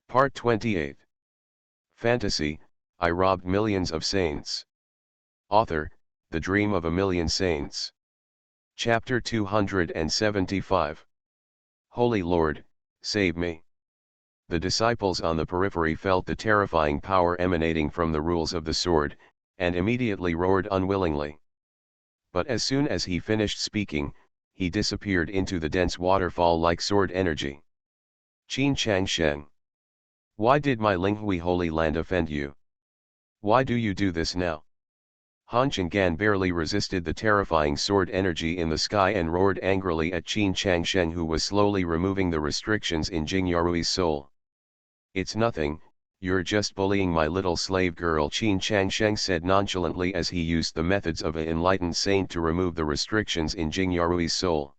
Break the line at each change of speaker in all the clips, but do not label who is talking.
Part 28. Fantasy, I robbed millions of saints. Author, The Dream of a Million Saints. Chapter 275. Holy Lord, save me. The disciples on the periphery felt the terrifying power emanating from the rules of the sword, and immediately roared unwillingly. But as soon as he finished speaking, he disappeared into the dense waterfall like sword energy. Qin Chang Sheng. Why did my Linghui Holy Land offend you? Why do you do this now? Han Chang'an barely resisted the terrifying sword energy in the sky and roared angrily at Qin Changsheng, who was slowly removing the restrictions in Jing Yarui's soul. It's nothing, you're just bullying my little slave girl, Qin Changsheng said nonchalantly as he used the methods of an enlightened saint to remove the restrictions in Jing Yarui's soul.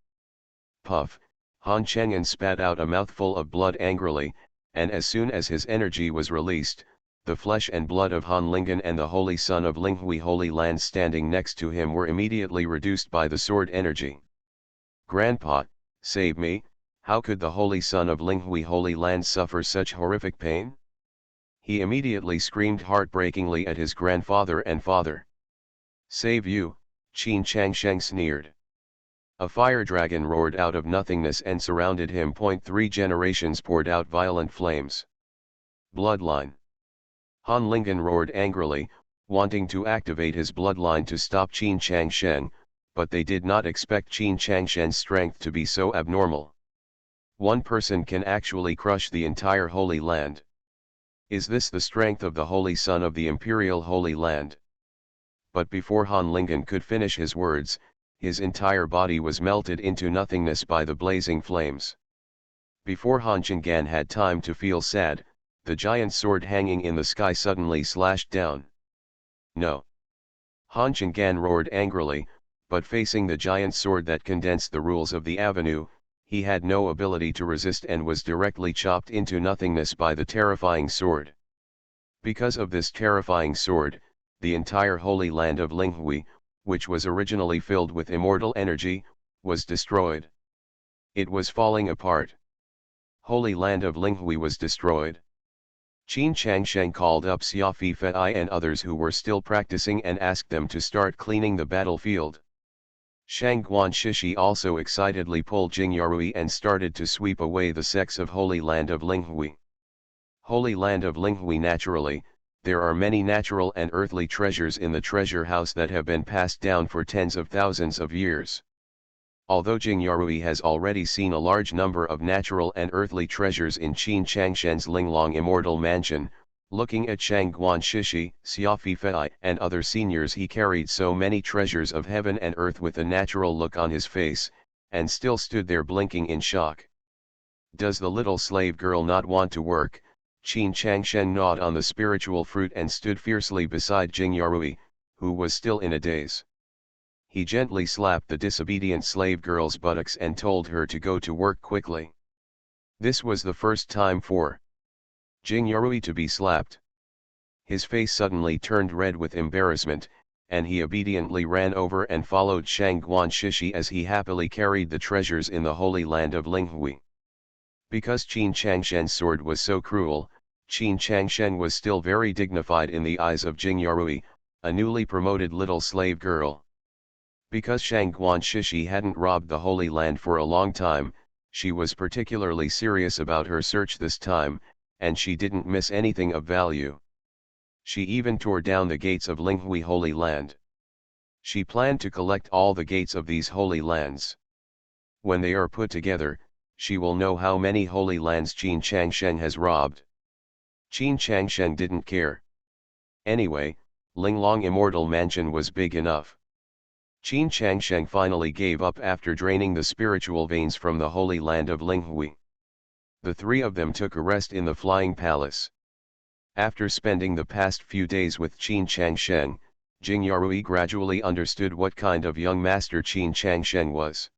Puff, Han Chang'an spat out a mouthful of blood angrily, and as soon as his energy was released, the flesh and blood of Han Lingen and the Holy Son of Linghui Holy Land standing next to him were immediately reduced by the sword energy. Grandpa, save me, how could the Holy Son of Linghui Holy Land suffer such horrific pain? He immediately screamed heartbreakingly at his grandfather and father. Save you, Qin Changsheng sneered. A fire dragon roared out of nothingness and surrounded him. 3 generations poured out violent flames. Bloodline. Han Lingen roared angrily, wanting to activate his bloodline to stop Qin Changsheng, but they did not expect Qin Changsheng's strength to be so abnormal. One person can actually crush the entire Holy Land. Is this the strength of the Holy Son of the Imperial Holy Land? But before Han Lingen could finish his words, his entire body was melted into nothingness by the blazing flames. Before Han Chang'an had time to feel sad, the giant sword hanging in the sky suddenly slashed down. No! Han Chang'an roared angrily, but facing the giant sword that condensed the rules of the avenue, he had no ability to resist and was directly chopped into nothingness by the terrifying sword. Because of this terrifying sword, the entire Holy Land of Linghui, which was originally filled with immortal energy, was destroyed. It was falling apart. Holy Land of Linghui was destroyed. Qin Changsheng called up Sci-fi and others who were still practicing and asked them to start cleaning the battlefield. Shang Guan Shishi also excitedly pulled Jing Yarui and started to sweep away the sects of Holy Land of Linghui. Holy Land of Linghui. Naturally, there are many natural and earthly treasures in the treasure house that have been passed down for tens of thousands of years. Although Jing Yarui has already seen a large number of natural and earthly treasures in Qin Changsheng's Linglong Immortal Mansion, looking at Shang Guan Shishi, Xiaofei and other seniors, he carried so many treasures of heaven and earth with a natural look on his face, and still stood there blinking in shock. Does the little slave girl not want to work? Qin Changsheng gnawed on the spiritual fruit and stood fiercely beside Jing Yarui, who was still in a daze. He gently slapped the disobedient slave girl's buttocks and told her to go to work quickly. This was the first time for Jing Yarui to be slapped. His face suddenly turned red with embarrassment, and he obediently ran over and followed Shang Guan Shishi as he happily carried the treasures in the Holy Land of Linghui. Because Qin Changsheng's sword was so cruel, Qin Changsheng was still very dignified in the eyes of Jing Yarui, a newly promoted little slave girl. Because Shang Guan Shishi hadn't robbed the Holy Land for a long time, she was particularly serious about her search this time, and she didn't miss anything of value. She even tore down the gates of Linghui Holy Land. She planned to collect all the gates of these holy lands. When they are put together, she will know how many holy lands Qin Changsheng has robbed. Qin Changsheng didn't care. Anyway, Linglong Immortal Mansion was big enough. Qin Changsheng finally gave up after draining the spiritual veins from the Holy Land of Linghui. The three of them took a rest in the Flying Palace. After spending the past few days with Qin Changsheng, Jing Yarui gradually understood what kind of young master Qin Changsheng was.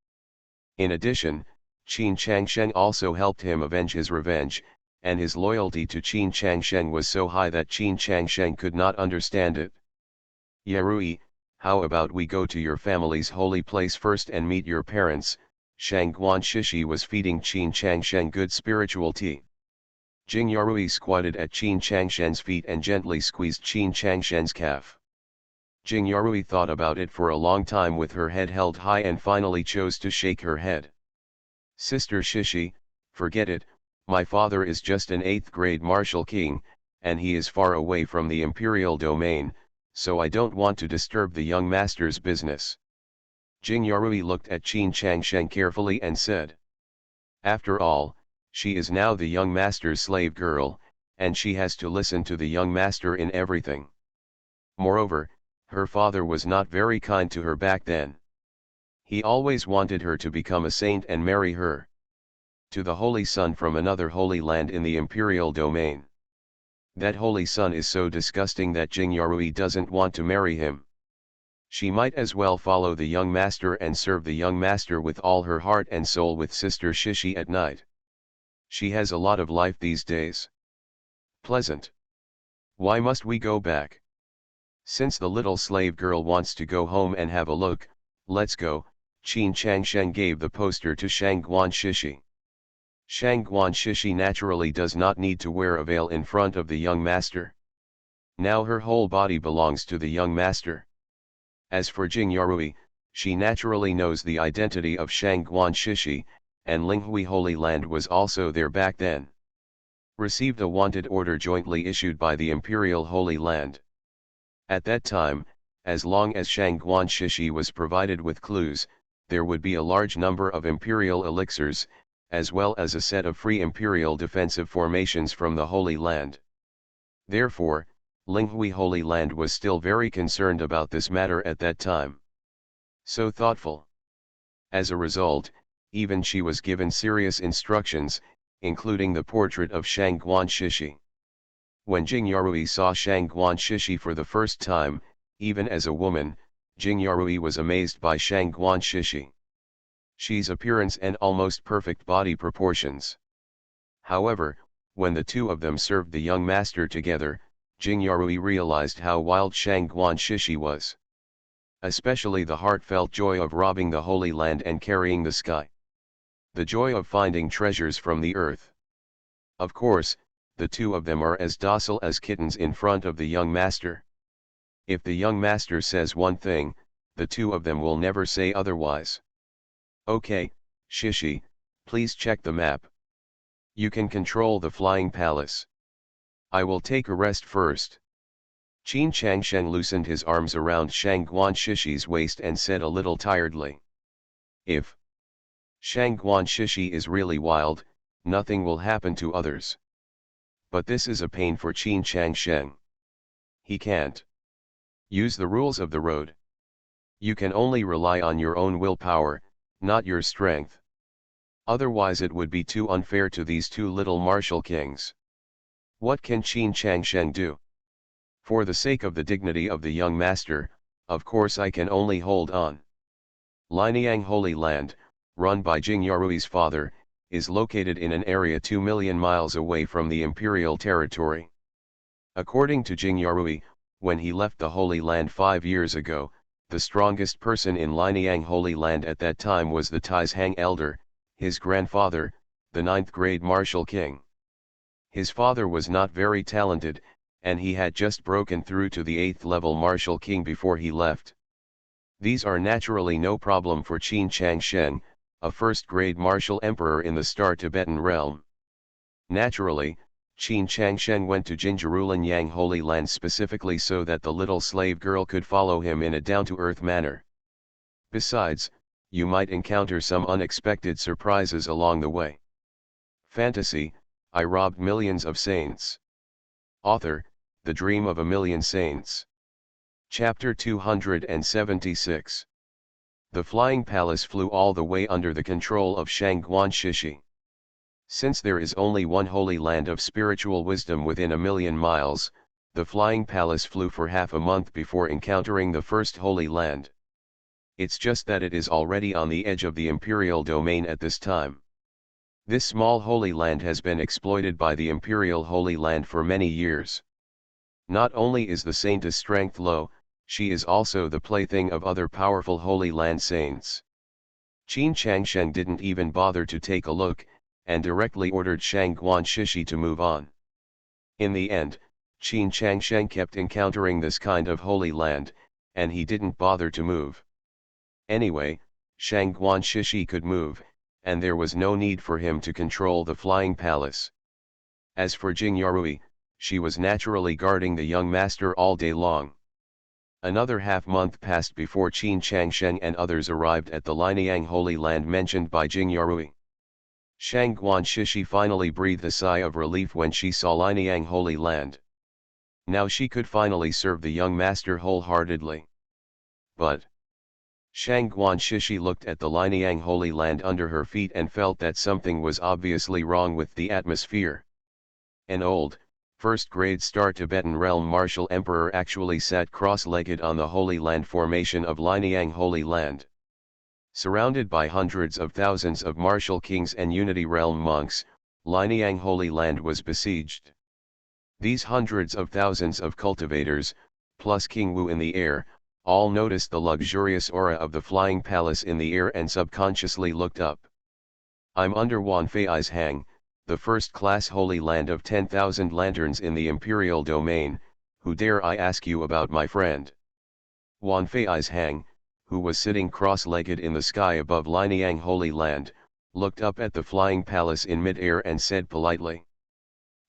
In addition, Qin Changsheng also helped him avenge his revenge, and his loyalty to Qin Changsheng was so high that Qin Changsheng could not understand it. Yarui, how about we go to your family's holy place first and meet your parents? Shang Guan Shishi was feeding Qin Changsheng good spiritual tea. Jing Yarui squatted at Qin Changshen's feet and gently squeezed Qin Changshen's calf. Jing Yarui thought about it for a long time with her head held high and finally chose to shake her head. Sister Shishi, forget it, my father is just an 8th grade martial king, and he is far away from the imperial domain, so I don't want to disturb the young master's business. Jing Yarui looked at Qin Changshen carefully and said. After all, she is now the young master's slave girl, and she has to listen to the young master in everything. Moreover, her father was not very kind to her back then. He always wanted her to become a saint and marry her to the holy son from another holy land in the imperial domain. That holy son is so disgusting that Jing Yarui doesn't want to marry him. She might as well follow the young master and serve the young master with all her heart and soul with Sister Shishi at night. She has a lot of life these days. Pleasant. Why must we go back? Since the little slave girl wants to go home and have a look, let's go. Qin Changshen gave the poster to Shangguan Shishi. Shangguan Shishi naturally does not need to wear a veil in front of the young master. Now her whole body belongs to the young master. As for Jing Yarui, she naturally knows the identity of Shangguan Shishi, and Linghui Holy Land was also there back then. Received a wanted order jointly issued by the Imperial Holy Land. At that time, as long as Shangguan Shishi was provided with clues, there would be a large number of Imperial elixirs, as well as a set of free Imperial defensive formations from the Holy Land. Therefore, Linghui Holy Land was still very concerned about this matter at that time. So thoughtful. As a result, even she was given serious instructions, including the portrait of Shangguan Shishi. When Jing Yarui saw Shangguan Shishi for the first time, even as a woman, Jing Yarui was amazed by Shangguan Shishi. She's appearance and almost perfect body proportions. However, when the two of them served the young master together, Jing Yarui realized how wild Shangguan Shishi was. Especially the heartfelt joy of robbing the Holy Land and carrying the sky. The joy of finding treasures from the earth. Of course, the two of them are as docile as kittens in front of the young master. If the young master says one thing, the two of them will never say otherwise. Okay, Shishi, please check the map. You can control the flying palace. I will take a rest first. Qin Changshen loosened his arms around Shangguan Shishi's waist and said a little tiredly. If Shangguan Shishi is really wild, nothing will happen to others. But this is a pain for Qin Changshen. He can't use the rules of the road. You can only rely on your own willpower, not your strength. Otherwise it would be too unfair to these two little martial kings. What can Qin Changshen do? For the sake of the dignity of the young master, of course I can only hold on. Lianyang Holy Land, run by Jing Yarui's father, is located in an area 2 million miles away from the imperial territory. According to Jing Yarui, when he left the Holy Land 5 years ago, the strongest person in Lianyang Holy Land at that time was the Taizhang elder, his grandfather, the 9th grade martial king. His father was not very talented, and he had just broken through to the 8th level martial king before he left. These are naturally no problem for Qin Changshen, a 1st grade martial emperor in the Star Tibetan realm. Naturally, Qin Changshen went to Jinjirulianyang Holy Land specifically so that the little slave girl could follow him in a down-to-earth manner. Besides, you might encounter some unexpected surprises along the way. Fantasy, I robbed millions of saints. Author, The Dream of a Million Saints. Chapter 276. The flying palace flew all the way under the control of Shangguan Shishi. Since there is only one holy land of spiritual wisdom within a million miles, the flying palace flew for half a month before encountering the first holy land. It's just that it is already on the edge of the imperial domain at this time. This small holy land has been exploited by the imperial holy land for many years. Not only is the saintess' strength low, she is also the plaything of other powerful holy land saints. Qin Changshen didn't even bother to take a look, and directly ordered Shang Guanshishi to move on. In the end, Qin Changsheng kept encountering this kind of holy land, and he didn't bother to move. Anyway, Shang Guanshishi could move, and there was no need for him to control the flying palace. As for Jing Yarui, she was naturally guarding the young master all day long. Another half-month passed before Qin Changsheng and others arrived at the Lianiang Holy Land mentioned by Jing Yarui. Shang Guanshishi finally breathed a sigh of relief when she saw Lianiang Holy Land. Now she could finally serve the young master wholeheartedly. But Shang Guanshishi looked at the Lianiang Holy Land under her feet and felt that something was obviously wrong with the atmosphere. An old, first-grade Star Tibetan realm martial emperor actually sat cross-legged on the Holy Land formation of Lianiang Holy Land. Surrounded by hundreds of thousands of martial kings and Unity Realm monks, Lianiang Holy Land was besieged. These hundreds of thousands of cultivators, plus King Wu in the air, all noticed the luxurious aura of the flying palace in the air and subconsciously looked up. "I'm under Wan Fei's hang, the first-class holy land of 10,000 lanterns in the imperial domain, who dare I ask you about my friend?" Wan Fei's hang, who was sitting cross-legged in the sky above Lianiang Holy Land, looked up at the flying palace in mid-air and said politely.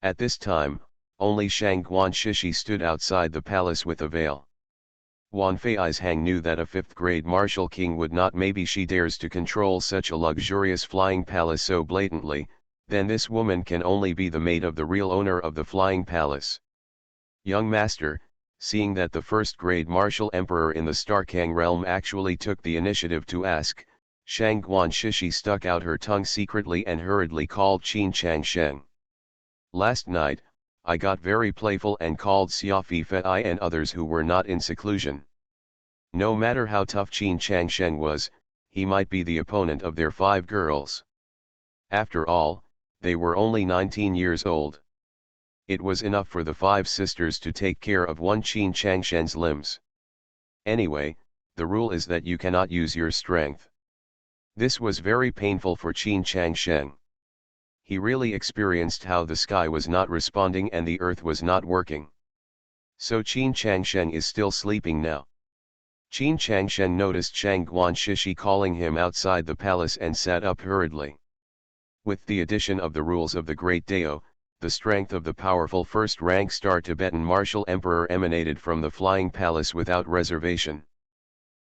At this time, only Shang Guanshishi stood outside the palace with a veil. Wan Fei's hang knew that a fifth-grade martial king would not. Maybe she dares to control such a luxurious flying palace so blatantly, then this woman can only be the maid of the real owner of the flying palace. Young master, seeing that the first-grade martial emperor in the Starkang realm actually took the initiative to ask, Shang Guanshishi stuck out her tongue secretly and hurriedly called Qin Changsheng. "Last night, I got very playful and called Sci-fi and others who were not in seclusion. No matter how tough Qin Changsheng was, he might be the opponent of their 5 girls. After all, they were only 19 years old. It was enough for the 5 sisters to take care of one Qin Changsheng's limbs. Anyway, the rule is that you cannot use your strength." This was very painful for Qin Changsheng. He really experienced how the sky was not responding and the earth was not working. So Qin Changsheng is still sleeping now. Qin Changsheng noticed Shang Guanshishi calling him outside the palace and sat up hurriedly. With the addition of the rules of the Great Dao, the strength of the powerful first-rank Star Tibetan martial emperor emanated from the flying palace without reservation.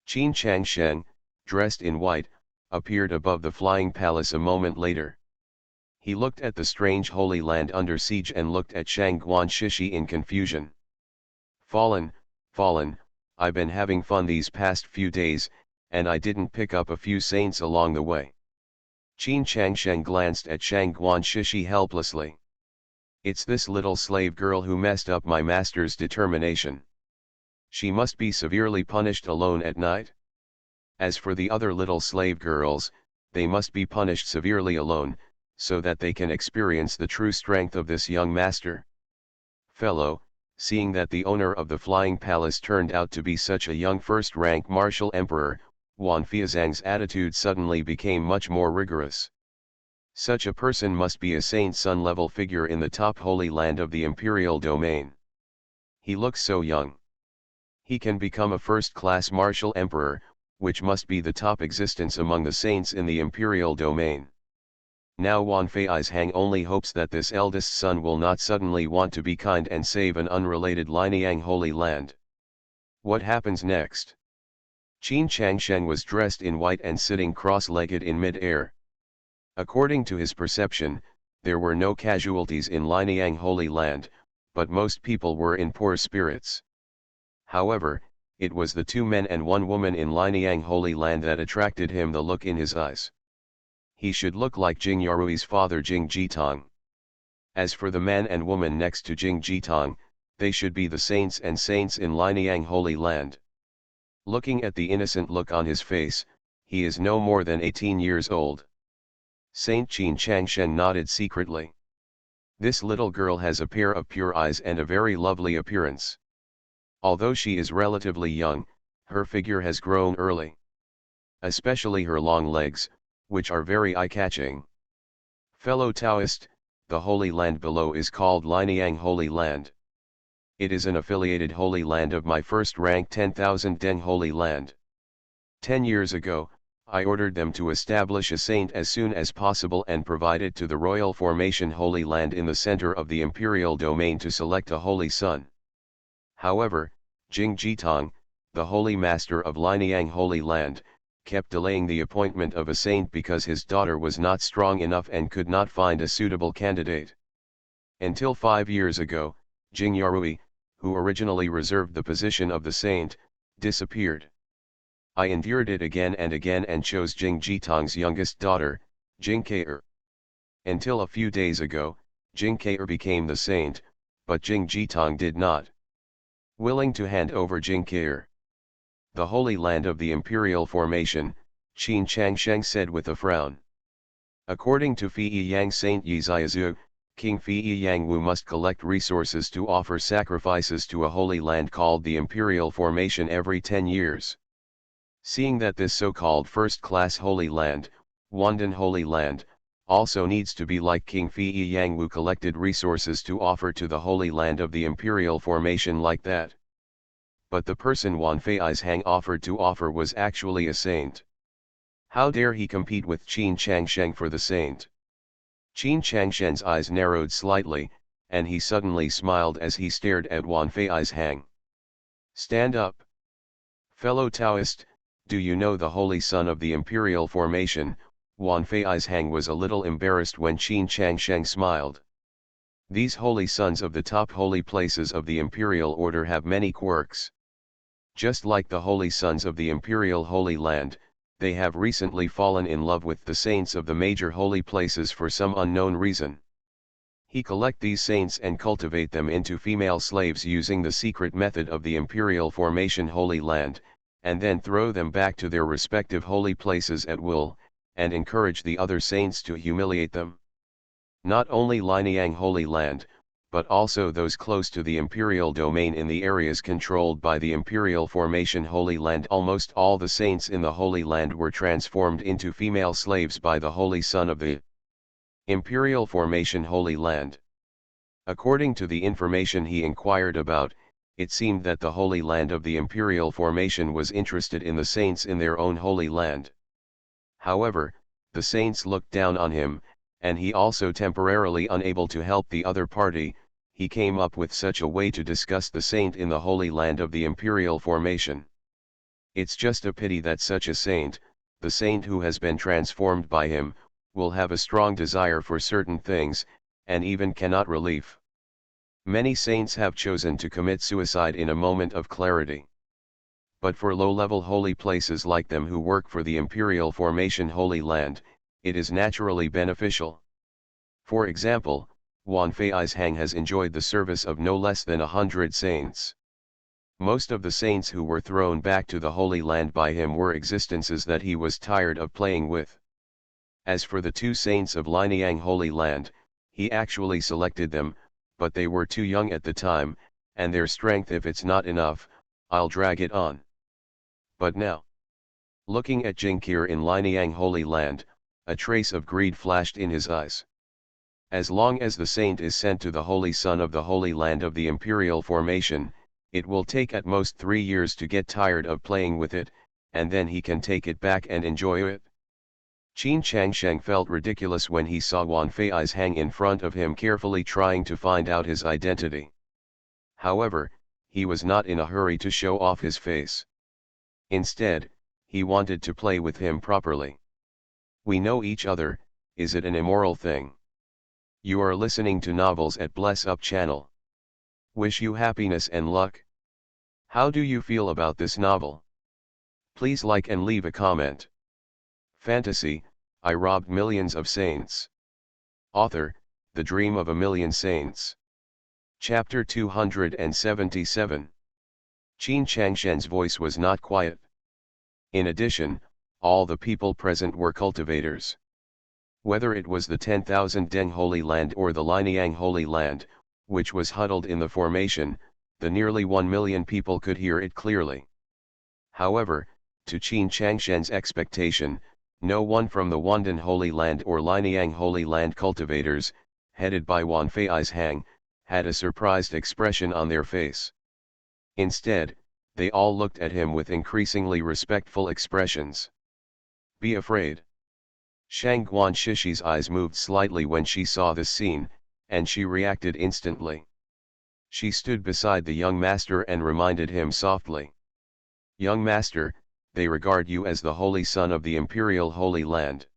Qin Changsheng, dressed in white, appeared above the flying palace a moment later. He looked at the strange holy land under siege and looked at Shang Guanshishi in confusion. Fallen, I've been having fun these past few days, and I didn't pick up a few saints along the way." Qin Changsheng glanced at Shang Guanshishi helplessly. "It's this little slave girl who messed up my master's determination. She must be severely punished alone at night. As for the other little slave girls, they must be punished severely alone, so that they can experience the true strength of this young master." Fellow, seeing that the owner of the flying palace turned out to be such a young first-rank martial emperor, Wan Feizhang's attitude suddenly became much more rigorous. Such a person must be a Saint Sun-level figure in the top holy land of the imperial domain. He looks so young. He can become a first-class martial emperor, which must be the top existence among the saints in the imperial domain. Now Wan Fei's hang only hopes that this eldest son will not suddenly want to be kind and save an unrelated Lianiang Holy Land. What happens next? Qin Changsheng was dressed in white and sitting cross-legged in mid-air. According to his perception, there were no casualties in Lianiang Holy Land, but most people were in poor spirits. However, it was the 2 men and 1 woman in Lianiang Holy Land that attracted him, the look in his eyes. He should look like Jing Yarui's father Jing Jitong. As for the man and woman next to Jing Jitong, they should be the saints and saints in Lianiang Holy Land. Looking at the innocent look on his face, he is no more than 18 years old. Saint Qin Changsheng nodded secretly. This little girl has a pair of pure eyes and a very lovely appearance. Although she is relatively young, her figure has grown early. Especially her long legs, which are very eye-catching. Fellow Taoist, the Holy Land below is called Lineang Holy Land. It is an affiliated Holy Land of my first rank 10,000 Deng Holy Land. 10 years ago, I ordered them to establish a saint as soon as possible and provided to the Royal Formation Holy Land in the center of the imperial domain to select a holy son. However, Jing Jitong, the Holy Master of Lineang Holy Land, kept delaying the appointment of a saint because his daughter was not strong enough and could not find a suitable candidate. Until 5 years ago, Jing Yarui, who originally reserved the position of the saint, disappeared. I endured it again and chose Jing Jitong's youngest daughter, Jing Keir. Until a few days ago, Jing Keir became the saint, but Jing Jitong did not. Willing to hand over Jing Keir. The Holy Land of the Imperial Formation, Qin Changsheng said with a frown. According to Fei Yang Saint Yi Ziazu, King Fei Yang Wu must collect resources to offer sacrifices to a holy land called the Imperial Formation every 10 years. Seeing that this so-called first-class Holy Land, Wandan Holy Land, also needs to be like King Fei Yang Wu collected resources to offer to the Holy Land of the Imperial Formation like that. But the person Wan Fei's Hang offered to offer was actually a saint. How dare he compete with Qin Changsheng for the saint? Qin Changshen's eyes narrowed slightly, and he suddenly smiled as he stared at Wan Fei's Hang. Stand up. Fellow Taoist, do you know the holy son of the Imperial Formation? Wan Fei's Hang was a little embarrassed when Qin Changsheng smiled. These holy sons of the top holy places of the Imperial Order have many quirks. Just like the holy sons of the Imperial Holy Land, they have recently fallen in love with the saints of the major holy places for some unknown reason. He collect these saints and cultivate them into female slaves using the secret method of the Imperial Formation Holy Land, and then throw them back to their respective holy places at will, and encourage the other saints to humiliate them. Not only Lineang Holy Land, but also those close to the imperial domain in the areas controlled by the Imperial Formation Holy Land. Almost all the saints in the Holy Land were transformed into female slaves by the Holy Son of the Imperial Formation Holy Land. According to the information he inquired about, it seemed that the Holy Land of the Imperial Formation was interested in the saints in their own Holy Land. However, the saints looked down on him, and he also temporarily unable to help the other party. He came up with such a way to discuss the saint in the Holy Land of the Imperial Formation. It's just a pity that such a saint, the saint who has been transformed by him, will have a strong desire for certain things, and even cannot relieve. Many saints have chosen to commit suicide in a moment of clarity. But for low-level holy places like them who work for the Imperial Formation Holy Land, it is naturally beneficial. For example, Wan Fei's Hang has enjoyed the service of no less than 100 saints. Most of the saints who were thrown back to the Holy Land by him were existences that he was tired of playing with. As for the 2 saints of Lineang Holy Land, he actually selected them, but they were too young at the time, and their strength, if it's not enough, I'll drag it on. But now, looking at Jing Keir in Lineang Holy Land, a trace of greed flashed in his eyes. As long as the saint is sent to the Holy Son of the Holy Land of the Imperial Formation, it will take at most 3 years to get tired of playing with it, and then he can take it back and enjoy it. Qin Changsheng felt ridiculous when he saw Wan Fei's Hang in front of him carefully trying to find out his identity. However, he was not in a hurry to show off his face. Instead, he wanted to play with him properly. We know each other, is it an immoral thing? You are listening to Novels at Bless Up channel. Wish you happiness and luck. How do you feel about this novel? Please like and leave a comment. Fantasy, I robbed millions of saints. Author, The Dream of a Million Saints. Chapter 277. Qin Changshen's voice was not quiet. In addition, all the people present were cultivators. Whether it was the 10,000 Deng Holy Land or the Lineang Holy Land, which was huddled in the formation, the nearly 1 million people could hear it clearly. However, to Qin Changshen's expectation, No one from the Wandan Holy Land or Lineang Holy Land cultivators, headed by Wan Fei's Hang, had a surprised expression on their face. Instead, they all looked at him with increasingly respectful expressions. Be afraid. Shang Guan Shishi's eyes moved slightly when she saw this scene, and she reacted instantly. She stood beside the young master and reminded him softly. Young master, they regard you as the holy son of the imperial Holy Land.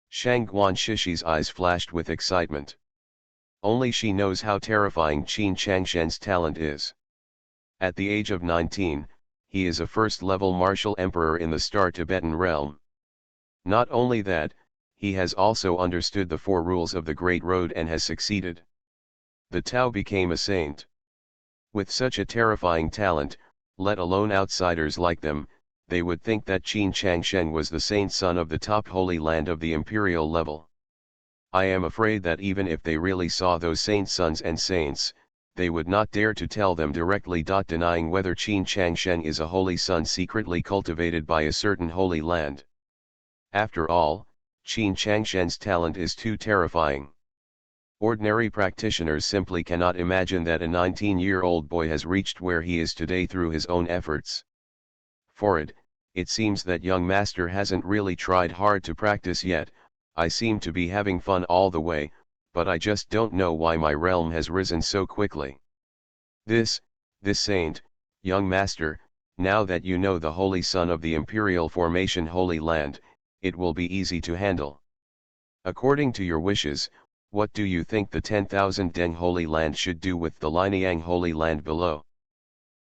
Shang Guan Shishi's eyes flashed with excitement. Only she knows how terrifying Qin Changshen's talent is. At the age of 19, he is a first-level martial emperor in the Star Tibetan realm. Not only that, he has also understood the four rules of the Great Road and has succeeded. The Tao became a saint. With such a terrifying talent, let alone outsiders like them, they would think that Qin Changshen was the saint son of the top holy land of the imperial level. I am afraid that even if they really saw those saint sons and saints, they would not dare to tell them directly. Denying whether Qin Changshen is a holy son secretly cultivated by a certain holy land. After all, Qin Changshen's talent is too terrifying. Ordinary practitioners simply cannot imagine that a 19-year-old boy has reached where he is today through his own efforts. For it seems that young master hasn't really tried hard to practice yet. I seem to be having fun all the way, but I just don't know why my realm has risen so quickly. This saint, young master, now that you know the holy son of the imperial formation Holy Land, it will be easy to handle. According to your wishes, what do you think the 10,000 Deng Holy Land should do with the Lineang Holy Land below?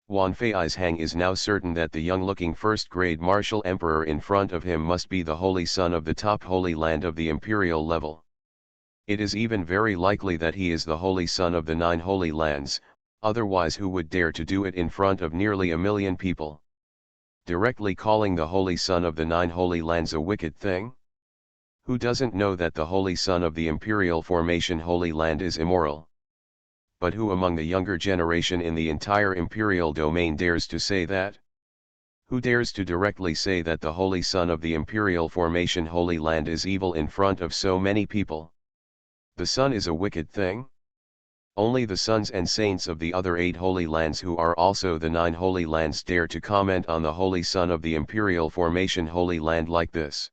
Wan Fei's Hang is now certain that the young-looking first-grade martial emperor in front of him must be the holy son of the top holy land of the imperial level. It is even very likely that he is the holy son of the 9 holy lands, otherwise who would dare to do it in front of nearly 1 million people? Directly calling the holy son of the 9 holy lands a wicked thing? Who doesn't know that the holy son of the imperial formation Holy Land is immoral? But who among the younger generation in the entire imperial domain dares to say that? Who dares to directly say that the holy son of the imperial formation Holy Land is evil in front of so many people? The son is a wicked thing? Only the sons and saints of the other 8 holy lands who are also the 9 holy lands dare to comment on the holy son of the imperial formation Holy Land like this.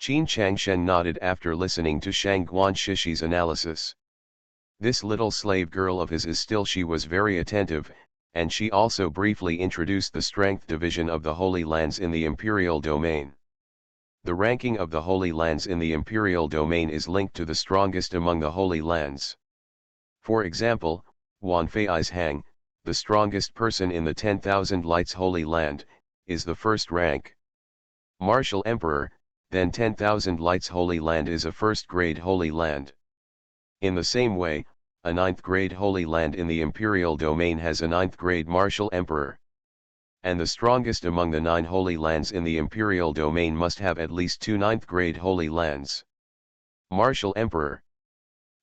Qin Changshen nodded after listening to Shang Guan Shishi's analysis. This little slave girl of his she was very attentive, and she also briefly introduced the strength division of the holy lands in the imperial domain. The ranking of the holy lands in the imperial domain is linked to the strongest among the holy lands. For example, Wan Fei's Hang, the strongest person in the 10,000 Lights Holy Land, is the first rank. Martial Emperor, then 10,000 Lights Holy Land is a first-grade holy land. In the same way, a 9th-grade holy land in the imperial domain has a 9th-grade martial emperor. And the strongest among the 9 holy lands in the imperial domain must have at least 2 9th-grade holy lands. Martial emperor.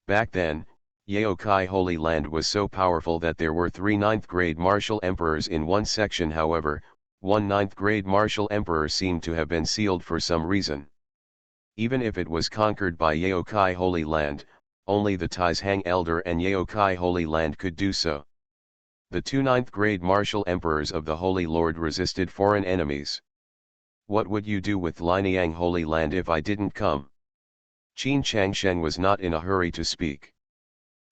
Back then, Yaokai Holy Land was so powerful that there were 3 9th-grade martial emperors in one section. However, one 9th-grade martial emperor seemed to have been sealed for some reason. Even if it was conquered by Yaokai Holy Land, only the Tai's Hang Elder and Yaokai Holy Land could do so. The 2 9th-grade martial emperors of the Holy Lord resisted foreign enemies. What would you do with Lineang Holy Land if I didn't come? Qin Changshen was not in a hurry to speak.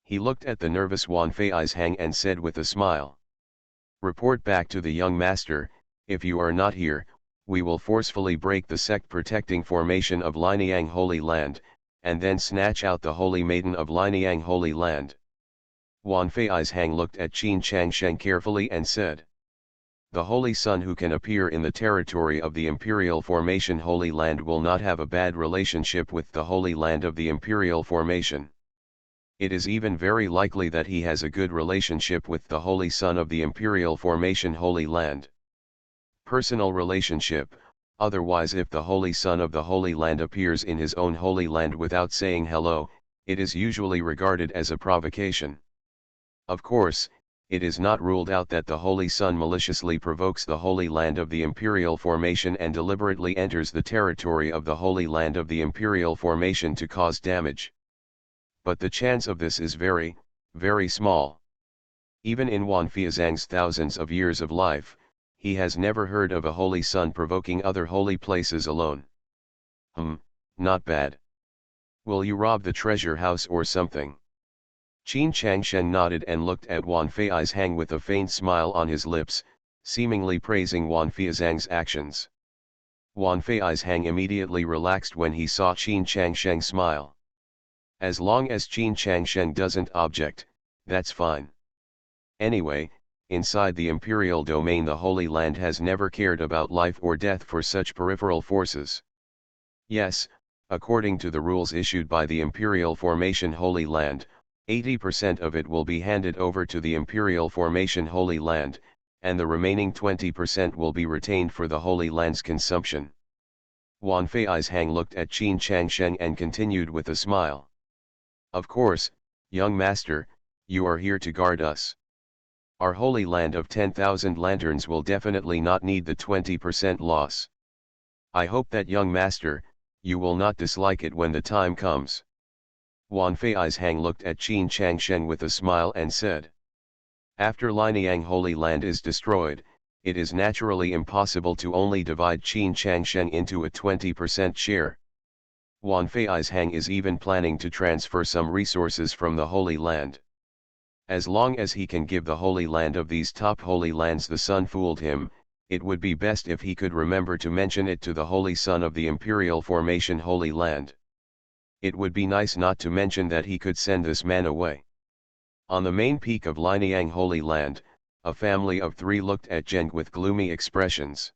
He looked at the nervous Wan Fei's Hang and said with a smile. Report back to the young master. If you are not here, we will forcefully break the sect-protecting formation of Lineang Holy Land, and then snatch out the Holy Maiden of Lineang Holy Land. Wan Fei's Hang looked at Qin Changshen carefully and said. The Holy Son who can appear in the territory of the Imperial Formation Holy Land will not have a bad relationship with the Holy Land of the Imperial Formation. It is even very likely that he has a good relationship with the Holy Son of the Imperial Formation Holy Land. Personal relationship, otherwise if the Holy Son of the Holy Land appears in his own Holy Land without saying hello, it is usually regarded as a provocation. Of course, it is not ruled out that the Holy Sun maliciously provokes the Holy Land of the Imperial Formation and deliberately enters the territory of the Holy Land of the Imperial Formation to cause damage. But the chance of this is very, very small. Even in Wan Fiazang's thousands of years of life, he has never heard of a Holy Sun provoking other holy places alone. Not bad. Will you rob the treasure house or something? Qin Changshen nodded and looked at Wan Feizhang with a faint smile on his lips, seemingly praising Wan Fiazang's actions. Wan Feizhang immediately relaxed when he saw Qin Changshen smile. As long as Qin Changshen doesn't object, that's fine. Anyway, inside the imperial domain the Holy Land has never cared about life or death for such peripheral forces. Yes, according to the rules issued by the Imperial Formation Holy Land, 80% of it will be handed over to the Imperial Formation Holy Land, and the remaining 20% will be retained for the Holy Land's consumption. Wan Feizhang looked at Qin Changshen and continued with a smile. Of course, young master, you are here to guard us. Our Holy Land of 10,000 lanterns will definitely not need the 20% loss. I hope that young master, you will not dislike it when the time comes. Wan Feizhang looked at Qin Changshen with a smile and said. After Lianyang Holy Land is destroyed, it is naturally impossible to only divide Qin Changshen into a 20% share. Wan Feizhang is even planning to transfer some resources from the Holy Land. As long as he can give the Holy Land of these top Holy Lands the Sun fooled him, it would be best if he could remember to mention it to the Holy Sun of the Imperial Formation Holy Land. It would be nice not to mention that he could send this man away. On the main peak of Lianyang Holy Land, a family of 3 looked at Zheng with gloomy expressions.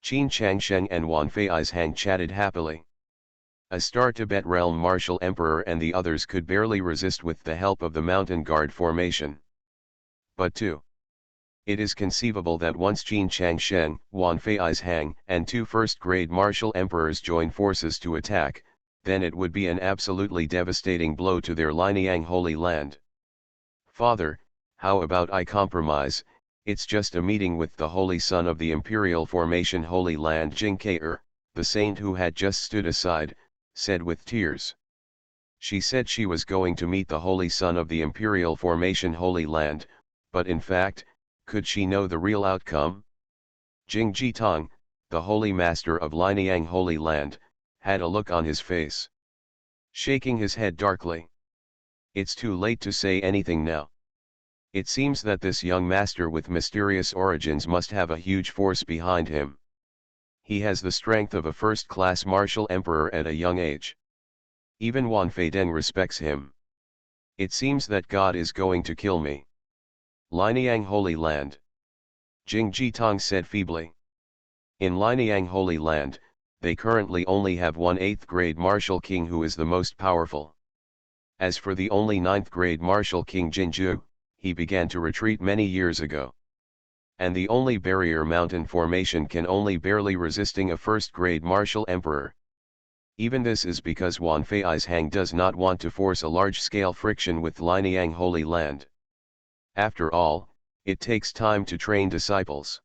Qin Changshen and Wan Feizhang chatted happily. A Star Tibet Realm Martial Emperor and the others could barely resist with the help of the Mountain Guard formation. But 2. It is conceivable that once Qin Changshen, Wan Feizhang, and 2 first-grade Martial Emperors join forces to attack, then it would be an absolutely devastating blow to their Lianyang Holy Land. Father, how about I compromise? It's just a meeting with the Holy Sun of the Imperial Formation Holy Land. Jing Ke, the saint who had just stood aside, said with tears. She said she was going to meet the Holy Sun of the Imperial Formation Holy Land, but in fact, could she know the real outcome? Jing Jitong, the Holy Master of Lianyang Holy Land, had a look on his face. Shaking his head darkly. It's too late to say anything now. It seems that this young master with mysterious origins must have a huge force behind him. He has the strength of a first-class martial emperor at a young age. Even Wan Feideng respects him. It seems that God is going to kill me. Lianyang Holy Land. Jing Jitong said feebly. In Lianyang Holy Land, they currently only have one 8th grade martial king who is the most powerful. As for the only 9th grade martial king Jinju, he began to retreat many years ago. And the only barrier mountain formation can only barely resisting a first-grade martial emperor. Even this is because Wan Feizhang does not want to force a large-scale friction with Lianyang Holy Land. After all, it takes time to train disciples.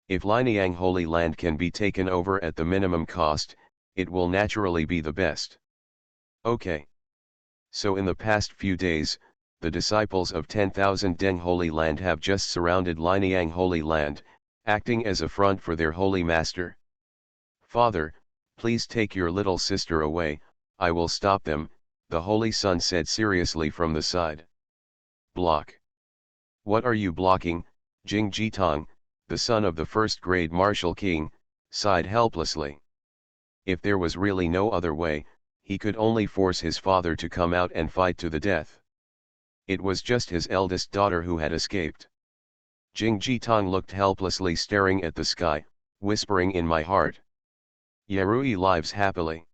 If Lianyang Holy Land can be taken over at the minimum cost, it will naturally be the best. Okay. So in the past few days, the disciples of 10,000 Deng Holy Land have just surrounded Lianyang Holy Land, acting as a front for their Holy Master. Father, please take your little sister away, I will stop them, the Holy Sun said seriously from the side. Block. What are you blocking? Jing Jitong, the son of the first-grade martial king, sighed helplessly. If there was really no other way, he could only force his father to come out and fight to the death. It was just his eldest daughter who had escaped. Jing Jitong looked helplessly staring at the sky, whispering in my heart. Yarui lives happily.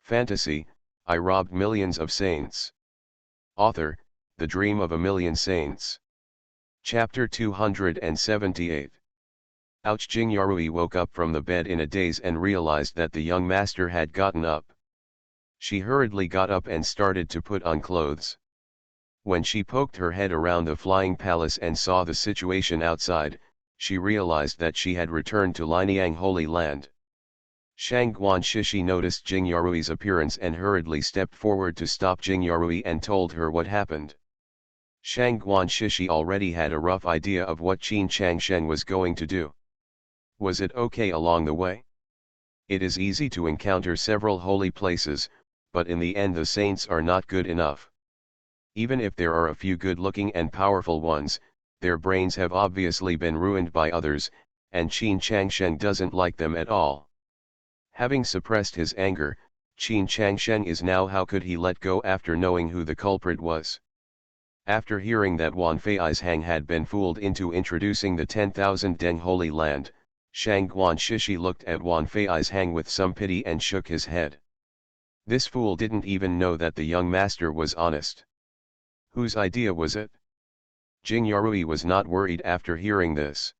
Fantasy, I robbed millions of saints. Author, The Dream of a Million Saints. Chapter 278. Ouch! Jing Yarui woke up from the bed in a daze and realized that the young master had gotten up. She hurriedly got up and started to put on clothes. When she poked her head around the flying palace and saw the situation outside, she realized that she had returned to Lineang Holy Land. Shang Guanshishi noticed Jing Yarui's appearance and hurriedly stepped forward to stop Jing Yarui and told her what happened. Shang Guanshishi already had a rough idea of what Qin Changsheng was going to do. Was it okay along the way? It is easy to encounter several holy places, but in the end the saints are not good enough. Even if there are a few good-looking and powerful ones, their brains have obviously been ruined by others, and Qin Changsheng doesn't like them at all. Having suppressed his anger, Qin Changsheng is now how could he let go after knowing who the culprit was. After hearing that Wan Fei's Hang had been fooled into introducing the 10,000 Deng Holy Land, Shang Guanshishi looked at Wan Fei's Hang with some pity and shook his head. This fool didn't even know that the young master was honest. Whose idea was it? Jing Yarui was not worried after hearing this.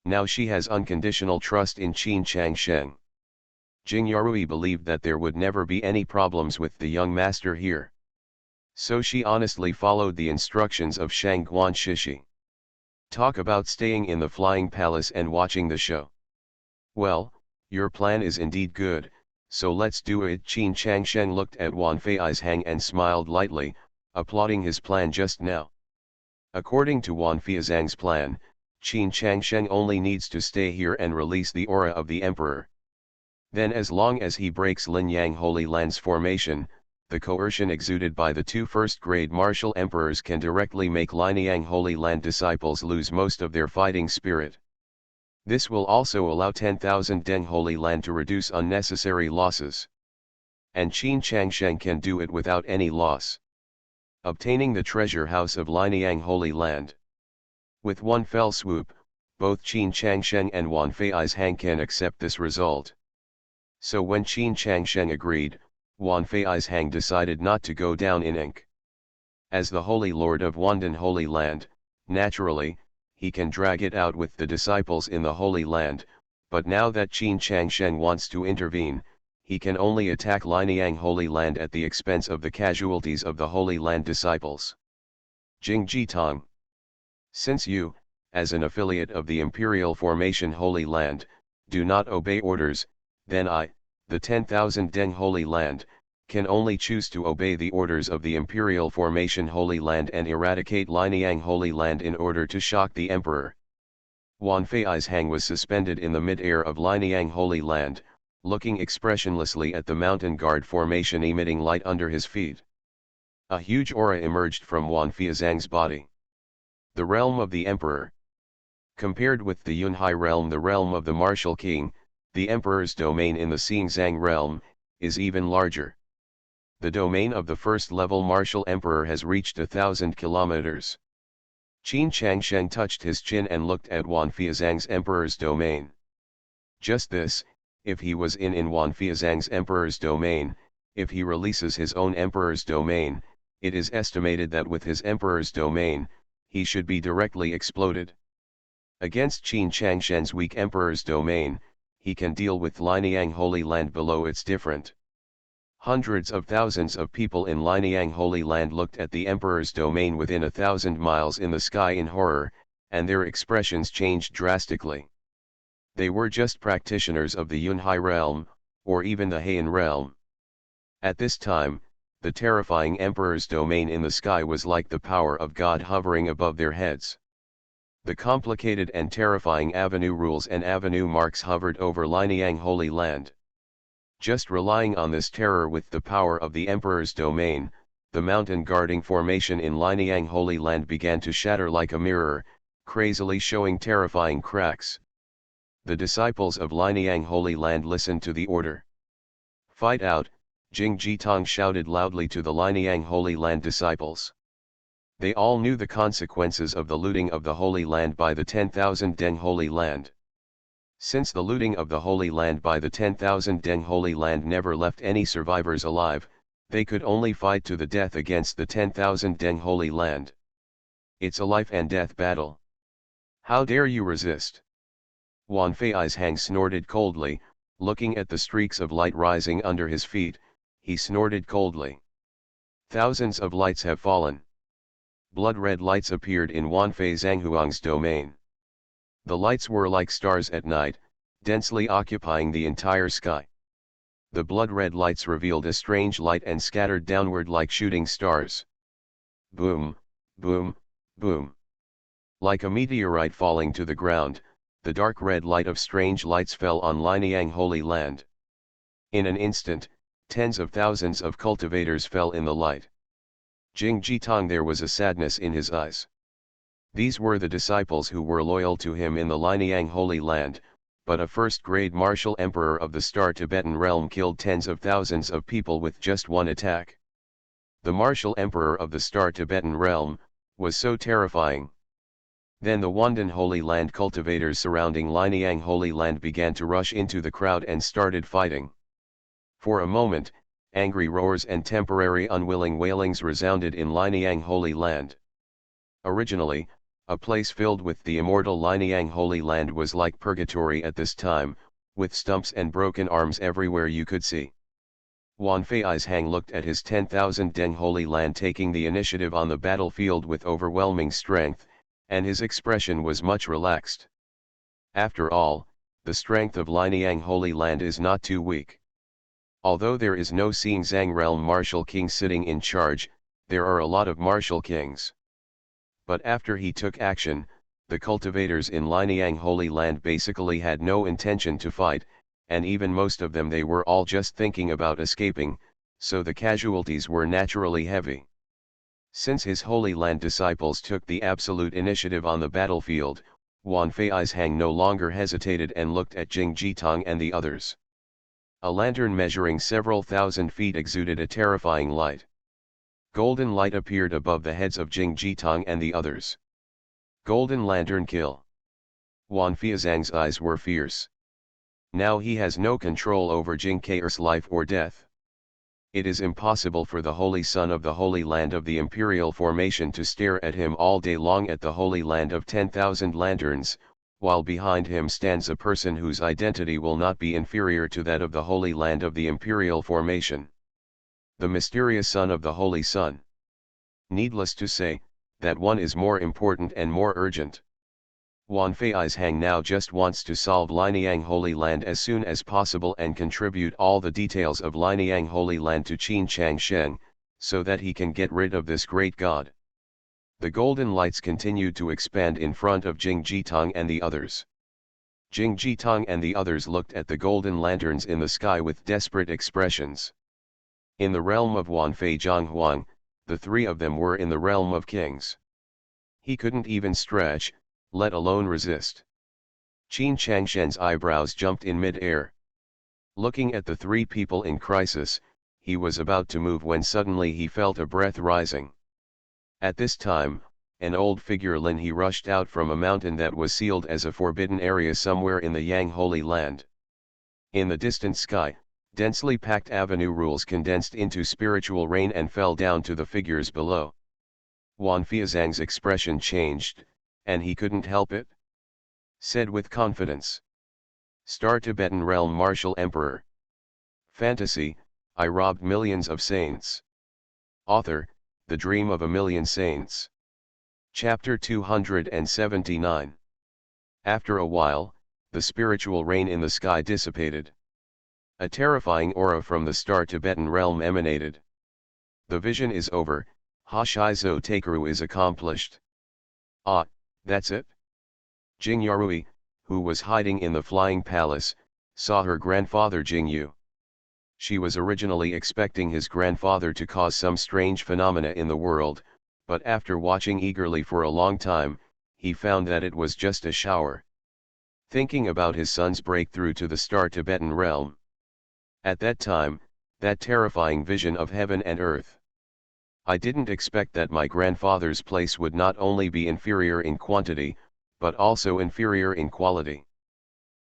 Now she has unconditional trust in Qin Changsheng. Jing Yarui believed that there would never be any problems with the young master here. So she honestly followed the instructions of Shang Guanshishi. Talk about staying in the flying palace and watching the show. Well, your plan is indeed good, so let's do it. Qin Changsheng looked at Wan Fei's Hang and smiled lightly, applauding his plan just now. According to Wan Feizhang's plan, Qin Changsheng only needs to stay here and release the aura of the emperor. Then as long as he breaks Linyang Holy Land's formation, the coercion exuded by the two first-grade martial emperors can directly make Linyang Holy Land disciples lose most of their fighting spirit. This will also allow 10,000 Deng Holy Land to reduce unnecessary losses. And Qin Changsheng can do it without any loss. Obtaining the treasure house of Linyang Holy Land. With one fell swoop, both Qin Changsheng and Wan Fei's Hang can accept this result. So when Qin Changsheng agreed, Wan Fei's Hang decided not to go down in ink. As the Holy Lord of Wandan Holy Land, naturally, he can drag it out with the disciples in the Holy Land, but now that Qin Changsheng wants to intervene, he can only attack Linyang Holy Land at the expense of the casualties of the Holy Land disciples. Jing Jitong. Since you, as an affiliate of the Imperial Formation Holy Land, do not obey orders, then I, the 10,000 Deng Holy Land, can only choose to obey the orders of the Imperial Formation Holy Land and eradicate Linyang Holy Land in order to shock the Emperor. Wan Fei's Hang was suspended in the mid-air of Linyang Holy Land, looking expressionlessly at the mountain guard formation emitting light under his feet. A huge aura emerged from Wan Feizhang's body. The realm of the Emperor. Compared with the Yunhai realm, the realm of the Martial King, the Emperor's domain in the Xingzhang realm, is even larger. The domain of the first-level Martial Emperor has reached 1,000 kilometers. Qin Changsheng touched his chin and looked at Wan Feizhang's Emperor's domain. Just this, if he was in Wan Feizhang's Emperor's domain, if he releases his own Emperor's domain, it is estimated that with his Emperor's domain, he should be directly exploded. Against Qin Changsheng's weak Emperor's domain, he can deal with Linyang Holy Land below its different. Hundreds of thousands of people in Linyang Holy Land looked at the Emperor's domain within 1,000 miles in the sky in horror, and their expressions changed drastically. They were just practitioners of the Yunhai realm, or even the Heian realm. At this time, the terrifying Emperor's domain in the sky was like the power of God hovering above their heads. The complicated and terrifying avenue rules and avenue marks hovered over Linyang Holy Land. Just relying on this terror with the power of the Emperor's domain, the mountain guarding formation in Linyang Holy Land began to shatter like a mirror, crazily showing terrifying cracks. The disciples of Linyang Holy Land listened to the order. Fight out, Jing Jitong shouted loudly to the Linyang Holy Land disciples. They all knew the consequences of the looting of the Holy Land by the 10,000 Deng Holy Land. Since the looting of the Holy Land by the 10,000 Deng Holy Land never left any survivors alive, they could only fight to the death against the 10,000 Deng Holy Land. It's a life and death battle. How dare you resist? Wan Fei's Hang snorted coldly, looking at the streaks of light rising under his feet, he snorted coldly. Thousands of lights have fallen. blood-red lights appeared in Wanfei Zhanghuang's domain. The lights were like stars at night, densely occupying the entire sky. The blood-red lights revealed a strange light and scattered downward like shooting stars. Boom, boom, boom. Like a meteorite falling to the ground, the dark red light of strange lights fell on Lianyang Holy Land. In an instant, tens of thousands of cultivators fell in the light. Jing Jitong, there was a sadness in his eyes. These were the disciples who were loyal to him in the Lianyang Holy Land, but a first-grade martial emperor of the Star Tibetan realm killed tens of thousands of people with just one attack. The martial emperor of the Star Tibetan realm was so terrifying. Then the Wandan Holy Land cultivators surrounding Lianyang Holy Land began to rush into the crowd and started fighting. For a moment, angry roars and temporary unwilling wailings resounded in Lianyang Holy Land. Originally, a place filled with the immortal Lianyang Holy Land was like purgatory at this time, with stumps and broken arms everywhere you could see. Wanfei Ishang looked at his 10,000 Deng Holy Land taking the initiative on the battlefield with overwhelming strength, and his expression was much relaxed. After all, the strength of Lianyang Holy Land is not too weak. Although there is no Xingzhang realm martial king sitting in charge, there are a lot of martial kings. But after he took action, the cultivators in Lianyang Holy Land basically had no intention to fight, and even most of them they were all just thinking about escaping, so the casualties were naturally heavy. Since his Holy Land disciples took the absolute initiative on the battlefield, Wanfei Ishang no longer hesitated and looked at Jing Jitong and the others. A lantern measuring several thousand feet exuded a terrifying light. Golden light appeared above the heads of Jing Jitong and the others. Golden lantern kill. Wanfei Ishang's eyes were fierce. Now he has no control over Jing Ke's life or death. It is impossible for the Holy Son of the Holy Land of the Imperial Formation to stare at him all day long at the Holy Land of 10,000 lanterns, while behind him stands a person whose identity will not be inferior to that of the Holy Land of the Imperial Formation. The mysterious Son of the Holy Sun. Needless to say, that one is more important and more urgent. Wanfei Ishang now just wants to solve Lianyang Holy Land as soon as possible and contribute all the details of Lianyang Holy Land to Qin Changsheng, so that he can get rid of this great god. The golden lights continued to expand in front of Jing Jitong and the others. Jing Jitong and the others looked at the golden lanterns in the sky with desperate expressions. In the realm of Wanfei Zhanghuang, the three of them were in the realm of kings. He couldn't even stretch, let alone resist. Qin Changsheng's eyebrows jumped in mid-air. Looking at the three people in crisis, he was about to move when suddenly he felt a breath rising. At this time, an old figure Lin He rushed out from a mountain that was sealed as a forbidden area somewhere in the Yang Holy Land. In the distant sky, densely packed avenue rules condensed into spiritual rain and fell down to the figures below. Wanfei Ishang's expression changed, and he couldn't help it. Said with confidence. Star Tibetan Realm Martial Emperor. Fantasy, I robbed millions of saints. Author, The Dream of a Million Saints. Chapter 279. After a while, the spiritual rain in the sky dissipated. A terrifying aura from the Star Tibetan Realm emanated. The vision is over, Hashizo Takeru is accomplished. Ah, that's it? Jing Yarui, who was hiding in the flying palace, saw her grandfather Jingyu. She was originally expecting his grandfather to cause some strange phenomena in the world, but after watching eagerly for a long time, he found that it was just a shower. Thinking about his son's breakthrough to the Star Tibetan realm. At that time, that terrifying vision of heaven and earth. I didn't expect that my grandfather's place would not only be inferior in quantity, but also inferior in quality.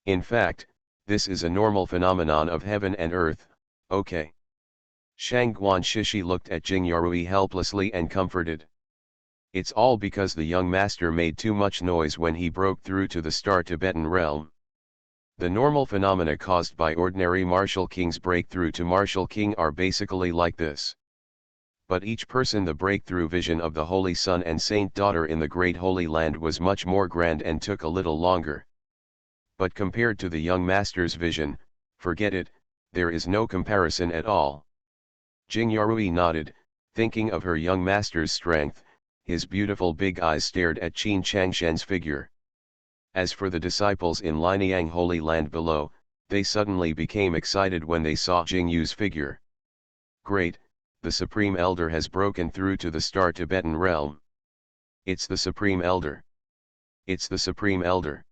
In fact, this is a normal phenomenon of heaven and earth, okay. Shangguan Shishi looked at Jing Yarui helplessly and comforted. It's all because the young master made too much noise when he broke through to the Star Tibetan realm. The normal phenomena caused by ordinary martial king's breakthrough to martial king are basically like this. But each person the breakthrough vision of the Holy Son and Saint Daughter in the Great Holy Land was much more grand and took a little longer. But compared to the young master's vision, forget it, there is no comparison at all. Jing Yarui nodded, thinking of her young master's strength. His beautiful big eyes stared at Qin Changshen's figure. As for the disciples in Lianyang Holy Land below, they suddenly became excited when they saw Jing Yu's figure. Great, the Supreme Elder has broken through to the Star Tibetan realm. It's the Supreme Elder. It's the Supreme Elder.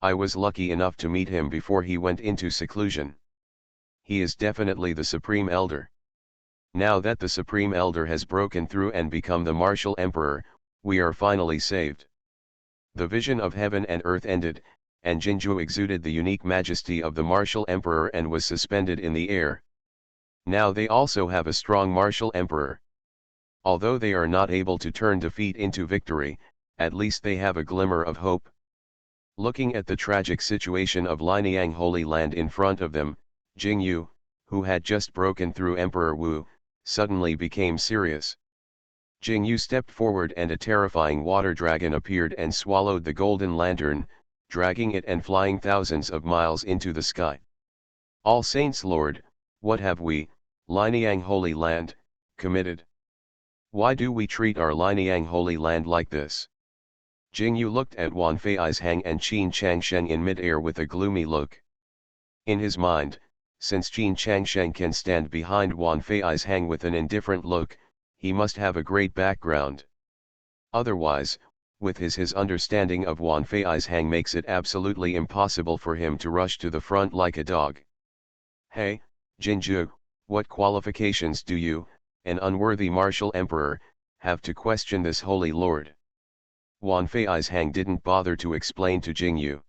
I was lucky enough to meet him before he went into seclusion. He is definitely the Supreme Elder. Now that the Supreme Elder has broken through and become the martial emperor, we are finally saved. The vision of heaven and earth ended, and Jinju exuded the unique majesty of the martial emperor and was suspended in the air. Now they also have a strong martial emperor. Although they are not able to turn defeat into victory, at least they have a glimmer of hope. Looking at the tragic situation of Lianyang Holy Land in front of them, Jing Yu, who had just broken through Emperor Wu, suddenly became serious. Jing Yu stepped forward and a terrifying water dragon appeared and swallowed the golden lantern, dragging it and flying thousands of miles into the sky. All Saints Lord, what have we, Lianyang Holy Land, committed? Why do we treat our Lianyang Holy Land like this? Jing Yu looked at Wan Fei's Hang and Qin Changshen in mid-air with a gloomy look. In his mind, since Qin Changshen can stand behind Wan Fei's Hang with an indifferent look, he must have a great background. Otherwise, with his understanding of Wan Fei's Hang makes it absolutely impossible for him to rush to the front like a dog. Hey, Jinju, what qualifications do you, an unworthy martial emperor, have to question this holy lord? Wan Fei's Hang didn't bother to explain to Jing Yu.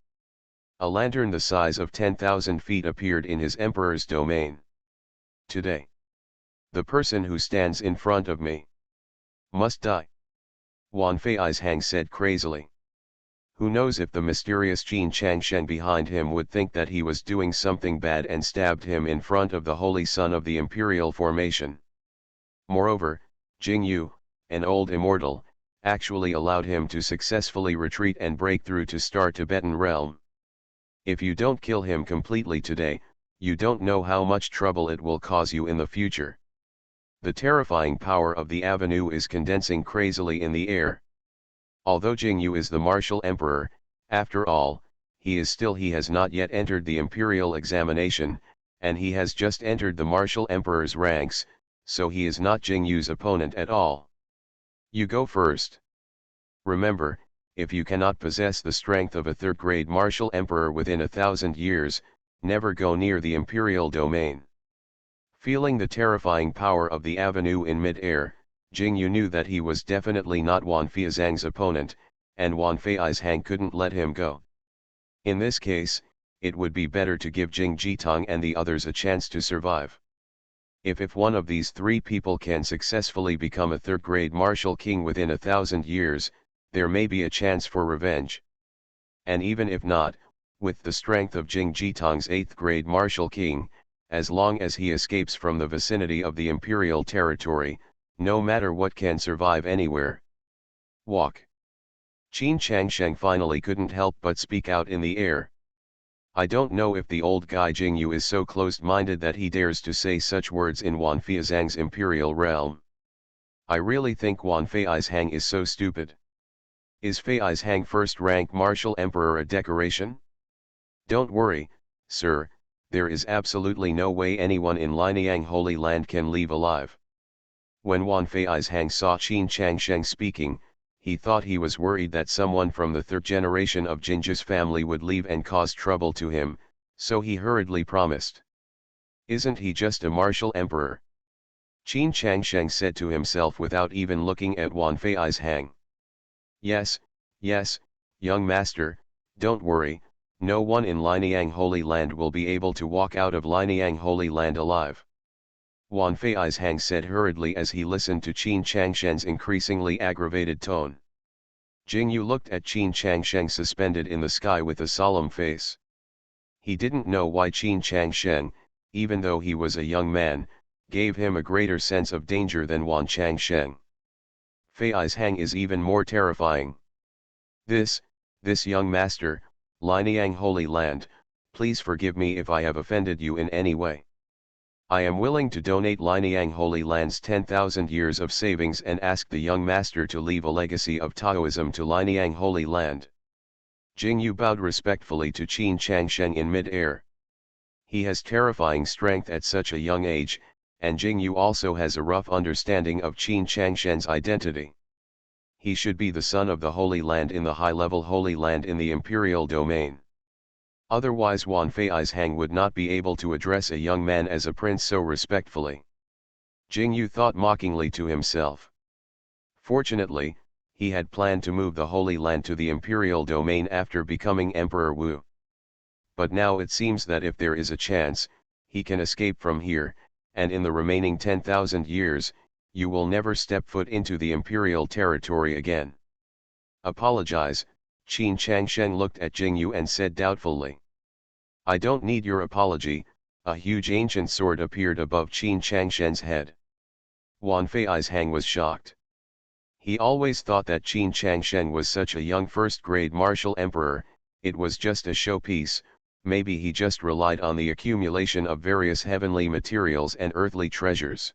A lantern the size of 10,000 feet appeared in his emperor's domain. Today, the person who stands in front of me must die. Wan Fei's Hang said crazily. Who knows if the mysterious Qin Changshen behind him would think that he was doing something bad and stabbed him in front of the Holy Son of the Imperial Formation. Moreover, Jing Yu, an old immortal, actually allowed him to successfully retreat and break through to Star Tibetan realm. If you don't kill him completely today, you don't know how much trouble it will cause you in the future. The terrifying power of the avenue is condensing crazily in the air. Although Jing Yu is the martial emperor, after all, he has not yet entered the imperial examination, and he has just entered the martial emperor's ranks, so he is not Jing Yu's opponent at all. You go first. Remember, if you cannot possess the strength of a third-grade martial emperor within 1,000 years, never go near the imperial domain. Feeling the terrifying power of the avenue in mid-air, Jing Yu knew that he was definitely not Wan Feizhang's opponent, and Wan Fei's Hang couldn't let him go. In this case, it would be better to give Jing Jitong and the others a chance to survive. If one of these three people can successfully become a third-grade martial king within 1,000 years, there may be a chance for revenge. And even if not, with the strength of Jing Jitong's 8th-grade martial king, as long as he escapes from the vicinity of the imperial territory, no matter what can survive anywhere. Walk. Qin Changshen finally couldn't help but speak out in the air. I don't know if the old guy Jing Yu is so closed-minded that he dares to say such words in Wan Feizhang's imperial realm. I really think Wan Fei's Hang is so stupid. Is Fei's Hang first-rank martial emperor a decoration? Don't worry, sir, there is absolutely no way anyone in Lianyang Holy Land can leave alive. When Wan Fei's Hang saw Qin Changshen speaking, he thought he was worried that someone from the third generation of Jinju's family would leave and cause trouble to him, so he hurriedly promised. Isn't he just a martial emperor? Qin Changshen said to himself without even looking at Wan Fei's Hang. Yes, young master, don't worry, no one in Lianyang Holy Land will be able to walk out of Lianyang Holy Land alive. Wan Fei's Hang said hurriedly as he listened to Qin Changshen's increasingly aggravated tone. Jing Yu looked at Qin Changshen suspended in the sky with a solemn face. He didn't know why Qin Changshen, even though he was a young man, gave him a greater sense of danger than Wan Changsheng. Fei's Hang is even more terrifying. This young master, Lineang Holy Land, please forgive me if I have offended you in any way. I am willing to donate Lineang Holy Land's 10,000 years of savings and ask the young master to leave a legacy of Taoism to Lineang Holy Land. Jingyu bowed respectfully to Qin Changsheng in mid-air. He has terrifying strength at such a young age, and Jingyu also has a rough understanding of Qin Changsheng's identity. He should be the son of the Holy Land in the high-level Holy Land in the imperial domain. Otherwise Wan Fei's Hang would not be able to address a young man as a prince so respectfully. Jingyu thought mockingly to himself. Fortunately, he had planned to move the Holy Land to the imperial domain after becoming Emperor Wu. But now it seems that if there is a chance, he can escape from here, and in the remaining 10,000 years, you will never step foot into the imperial territory again. Apologize, Qin Changsheng looked at Jingyu and said doubtfully. I don't need your apology. A huge ancient sword appeared above Qin Changsheng's head. Wan Fei's Hang was shocked. He always thought that Qin Changsheng was such a young first-grade martial emperor, it was just a showpiece, maybe he just relied on the accumulation of various heavenly materials and earthly treasures.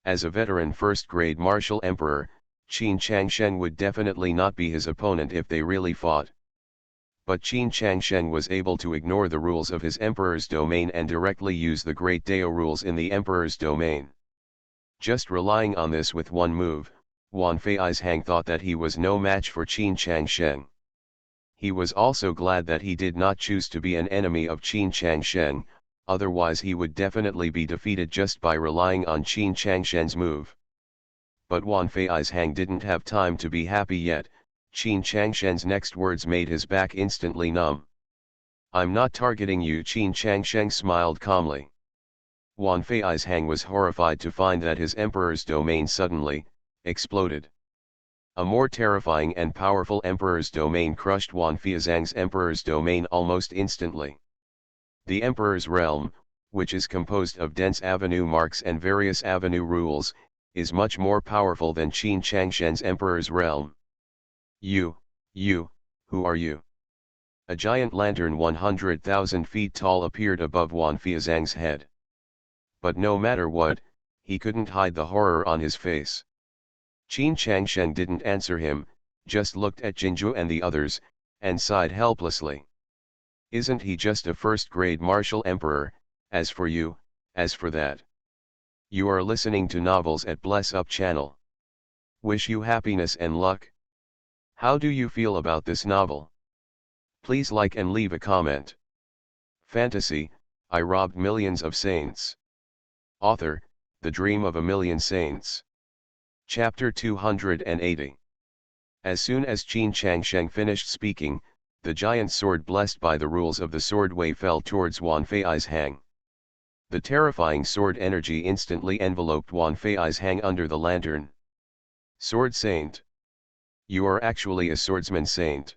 As a veteran first-grade martial emperor, Qin Changsheng would definitely not be his opponent if they really fought. But Qin Changsheng was able to ignore the rules of his emperor's domain and directly use the great Dao rules in the emperor's domain. Just relying on this with one move, Wan Fei's Hang thought that he was no match for Qin Changsheng. He was also glad that he did not choose to be an enemy of Qin Changsheng, otherwise he would definitely be defeated just by relying on Qin Changsheng's move. But Wan Fei's Hang didn't have time to be happy yet. Qin Changsheng's next words made his back instantly numb. I'm not targeting you, Qin Changsheng smiled calmly. Wan Fei's Hang was horrified to find that his emperor's domain suddenly exploded. A more terrifying and powerful emperor's domain crushed Wan Feizhang's emperor's domain almost instantly. The emperor's realm, which is composed of dense avenue marks and various avenue rules, is much more powerful than Qin Changsheng's emperor's realm. You, who are you? A giant lantern 100,000 feet tall appeared above Wan Feizhang's head. But no matter what, he couldn't hide the horror on his face. Qin Changsheng didn't answer him, just looked at Jingyu and the others, and sighed helplessly. Isn't he just a first-grade martial emperor? As for you, as for that. You are listening to Novels at Bless Up channel. Wish you happiness and luck. How do you feel about this novel? Please like and leave a comment. Fantasy, I robbed millions of saints. Author, The Dream of a Million Saints. Chapter 280. As soon as Qin Changsheng finished speaking, the giant sword blessed by the rules of the swordway fell towards Wan Fei's Hang. The terrifying sword energy instantly enveloped Wan Fei's Hang under the lantern. Sword Saint. You are actually a swordsman saint.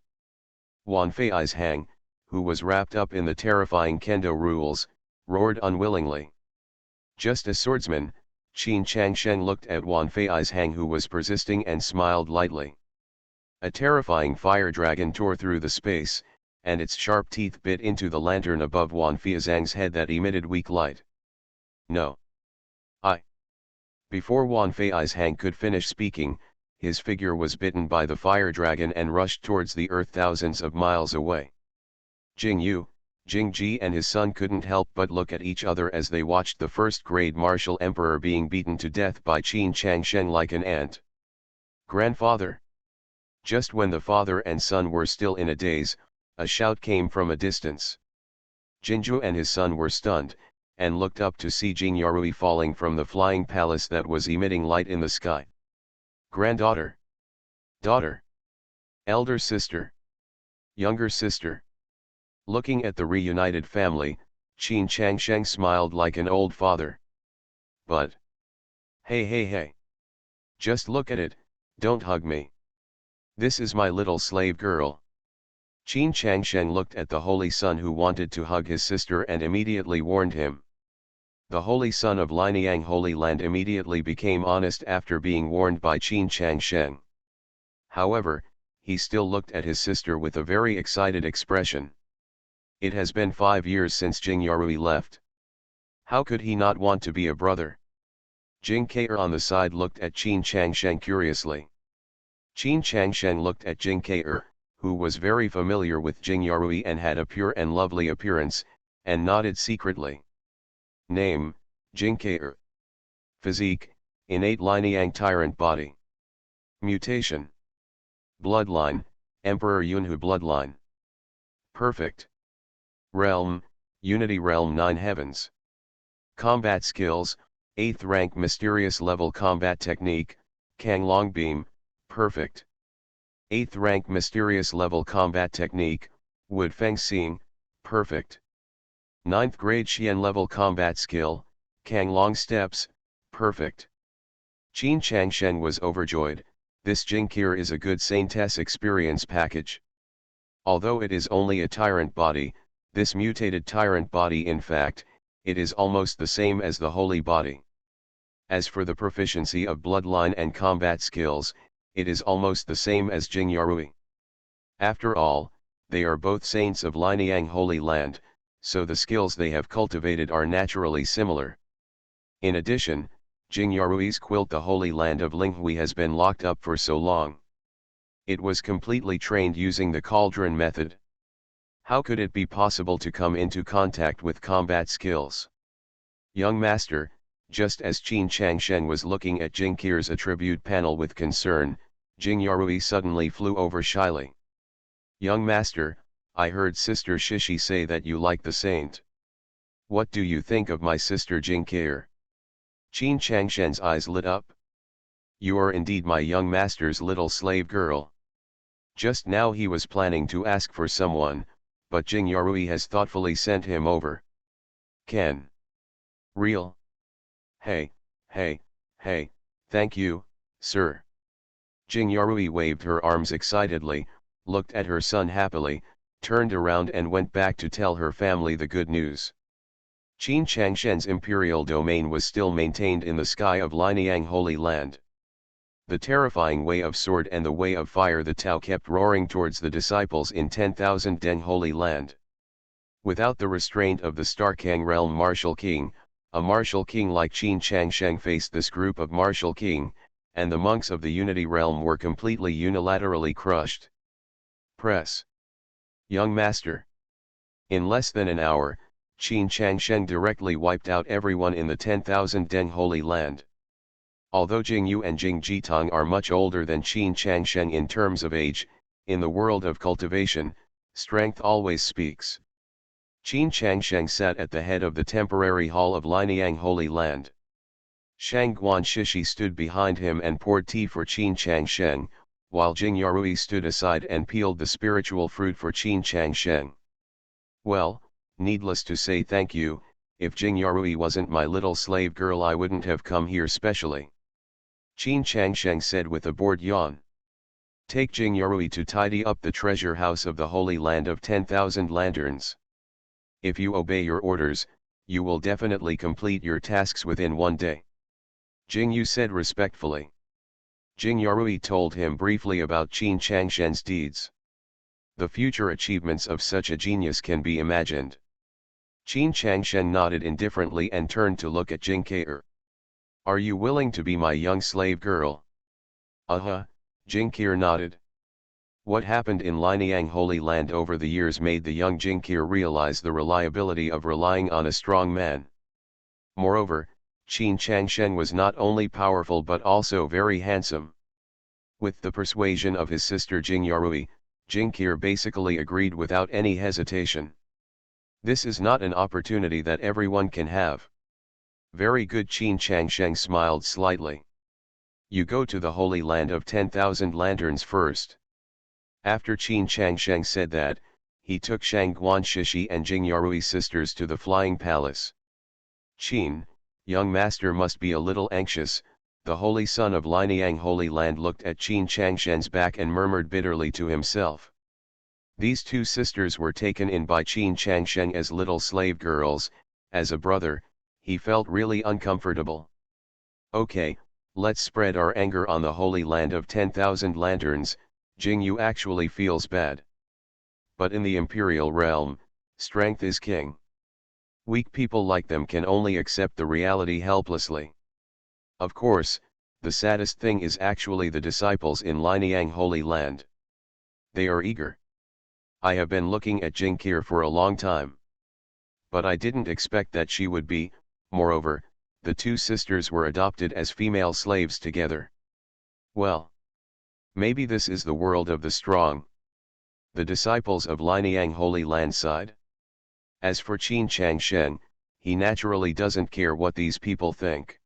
Wan Fei's Hang, who was wrapped up in the terrifying kendo rules, roared unwillingly. Just a swordsman, Qin Changsheng looked at Wan Fei's Hang who was persisting and smiled lightly. A terrifying fire dragon tore through the space, and its sharp teeth bit into the lantern above Wan Feizhang's head that emitted weak light. No. Before Wan Fei's Hang could finish speaking, his figure was bitten by the fire dragon and rushed towards the earth thousands of miles away. Jingyu, Jingji and his son couldn't help but look at each other as they watched the first-grade martial emperor being beaten to death by Qin Changsheng like an ant. Grandfather! Just when the father and son were still in a daze, a shout came from a distance. Jingju and his son were stunned, and looked up to see Jingyarui falling from the flying palace that was emitting light in the sky. Granddaughter! Daughter! Elder sister! Younger sister! Looking at the reunited family, Qin Changsheng smiled like an old father. But... Hey! Just look at it, don't hug me. This is my little slave girl. Qin Changsheng looked at the holy son who wanted to hug his sister and immediately warned him. The holy son of Lianyang Holy Land immediately became honest after being warned by Qin Changsheng. However, he still looked at his sister with a very excited expression. It has been 5 years since Jing Yarui left. How could he not want to be a brother? Jing Keir on the side looked at Qin Changsheng curiously. Qin Changsheng looked at Jing Keir, who was very familiar with Jing Yarui and had a pure and lovely appearance, and nodded secretly. Name, Jing Keir. Physique, innate Lianyang tyrant body. Mutation. Bloodline, Emperor Yunhu bloodline. Perfect. Realm, Unity Realm 9 Heavens. Combat skills, 8th rank mysterious level combat technique, Kang Long Beam, perfect. 8th rank mysterious level combat technique, Wood Feng Xing, perfect. 9th grade Xian level combat skill, Kang Long Steps, perfect. Qin Changsheng was overjoyed. This Jing Keir is a good Saintess experience package. Although it is only a tyrant body, this mutated tyrant body in fact, it is almost the same as the holy body. As for the proficiency of bloodline and combat skills, it is almost the same as Jing Yarui. After all, they are both saints of Lianyang Holy Land, so the skills they have cultivated are naturally similar. In addition, Jing Yarui's quilt the Holy Land of Linghui has been locked up for so long. It was completely trained using the cauldron method. How could it be possible to come into contact with combat skills? Young master, just as Qin Changsheng was looking at Jing Keir's attribute panel with concern, Jing Yarui suddenly flew over shyly. Young master, I heard Sister Shishi say that you like the saint. What do you think of my sister Jing Keir? Qin Changsheng's eyes lit up. You are indeed my young master's little slave girl. Just now he was planning to ask for someone, but Jing Yarui has thoughtfully sent him over. Ken. Real? Hey, thank you, sir. Jing Yarui waved her arms excitedly, looked at her son happily, turned around and went back to tell her family the good news. Qin Changsheng's imperial domain was still maintained in the sky of Lianyang Holy Land. The terrifying way of sword and the way of fire the Tao kept roaring towards the disciples in 10,000 Deng Holy Land. Without the restraint of the Starkang realm martial king, a martial king like Qin Changsheng faced this group of martial king, and the monks of the Unity realm were completely unilaterally crushed. Press. Young master. In less than an hour, Qin Changsheng directly wiped out everyone in the 10,000 Deng Holy Land. Although Jing Yu and Jing Jitong are much older than Qin Changsheng in terms of age, in the world of cultivation, strength always speaks. Qin Changsheng sat at the head of the temporary hall of Lianyang Holy Land. Shang Guan Shishi stood behind him and poured tea for Qin Changsheng, while Jing Yarui stood aside and peeled the spiritual fruit for Qin Changsheng. Well, needless to say thank you, if Jing Yarui wasn't my little slave girl I wouldn't have come here specially. Qin Changsheng said with a bored yawn. Take Jing Yarui to tidy up the treasure house of the Holy Land of 10,000 lanterns. If you obey your orders, you will definitely complete your tasks within 1 day. Jing Yu said respectfully. Jing Yarui told him briefly about Qin Changsheng's deeds. The future achievements of such a genius can be imagined. Qin Changsheng nodded indifferently and turned to look at Jing Keir. Are you willing to be my young slave girl? Jing Keir nodded. What happened in Lianyang Holy Land over the years made the young Jing Keir realize the reliability of relying on a strong man. Moreover, Qin Changsheng was not only powerful but also very handsome. With the persuasion of his sister Jing Yarui, Jing Keir basically agreed without any hesitation. This is not an opportunity that everyone can have. Very good. Qin Changsheng smiled slightly. You go to the Holy Land of 10,000 lanterns first. After Qin Changsheng said that, he took Shang Guan Shishi and Jing Yarui's sisters to the Flying Palace. Qin, young master must be a little anxious. The holy son of Lianyang Holy Land looked at Qin Changsheng's back and murmured bitterly to himself. These two sisters were taken in by Qin Changsheng as little slave girls. As a brother, He felt really uncomfortable. Okay, let's spread our anger on the holy land of 10,000 lanterns. Jingyu actually feels bad. But in the imperial realm, strength is king. Weak people like them can only accept the reality helplessly. Of course, the saddest thing is actually the disciples in Linyang Holy Land. They are eager. I have been looking at Jingkir for a long time. But I didn't expect that she would be. Moreover, the two sisters were adopted as female slaves together. Well, maybe this is the world of the strong. The disciples of Linyang Holy Land sighed. As for Qin Changshen, he naturally doesn't care what these people think.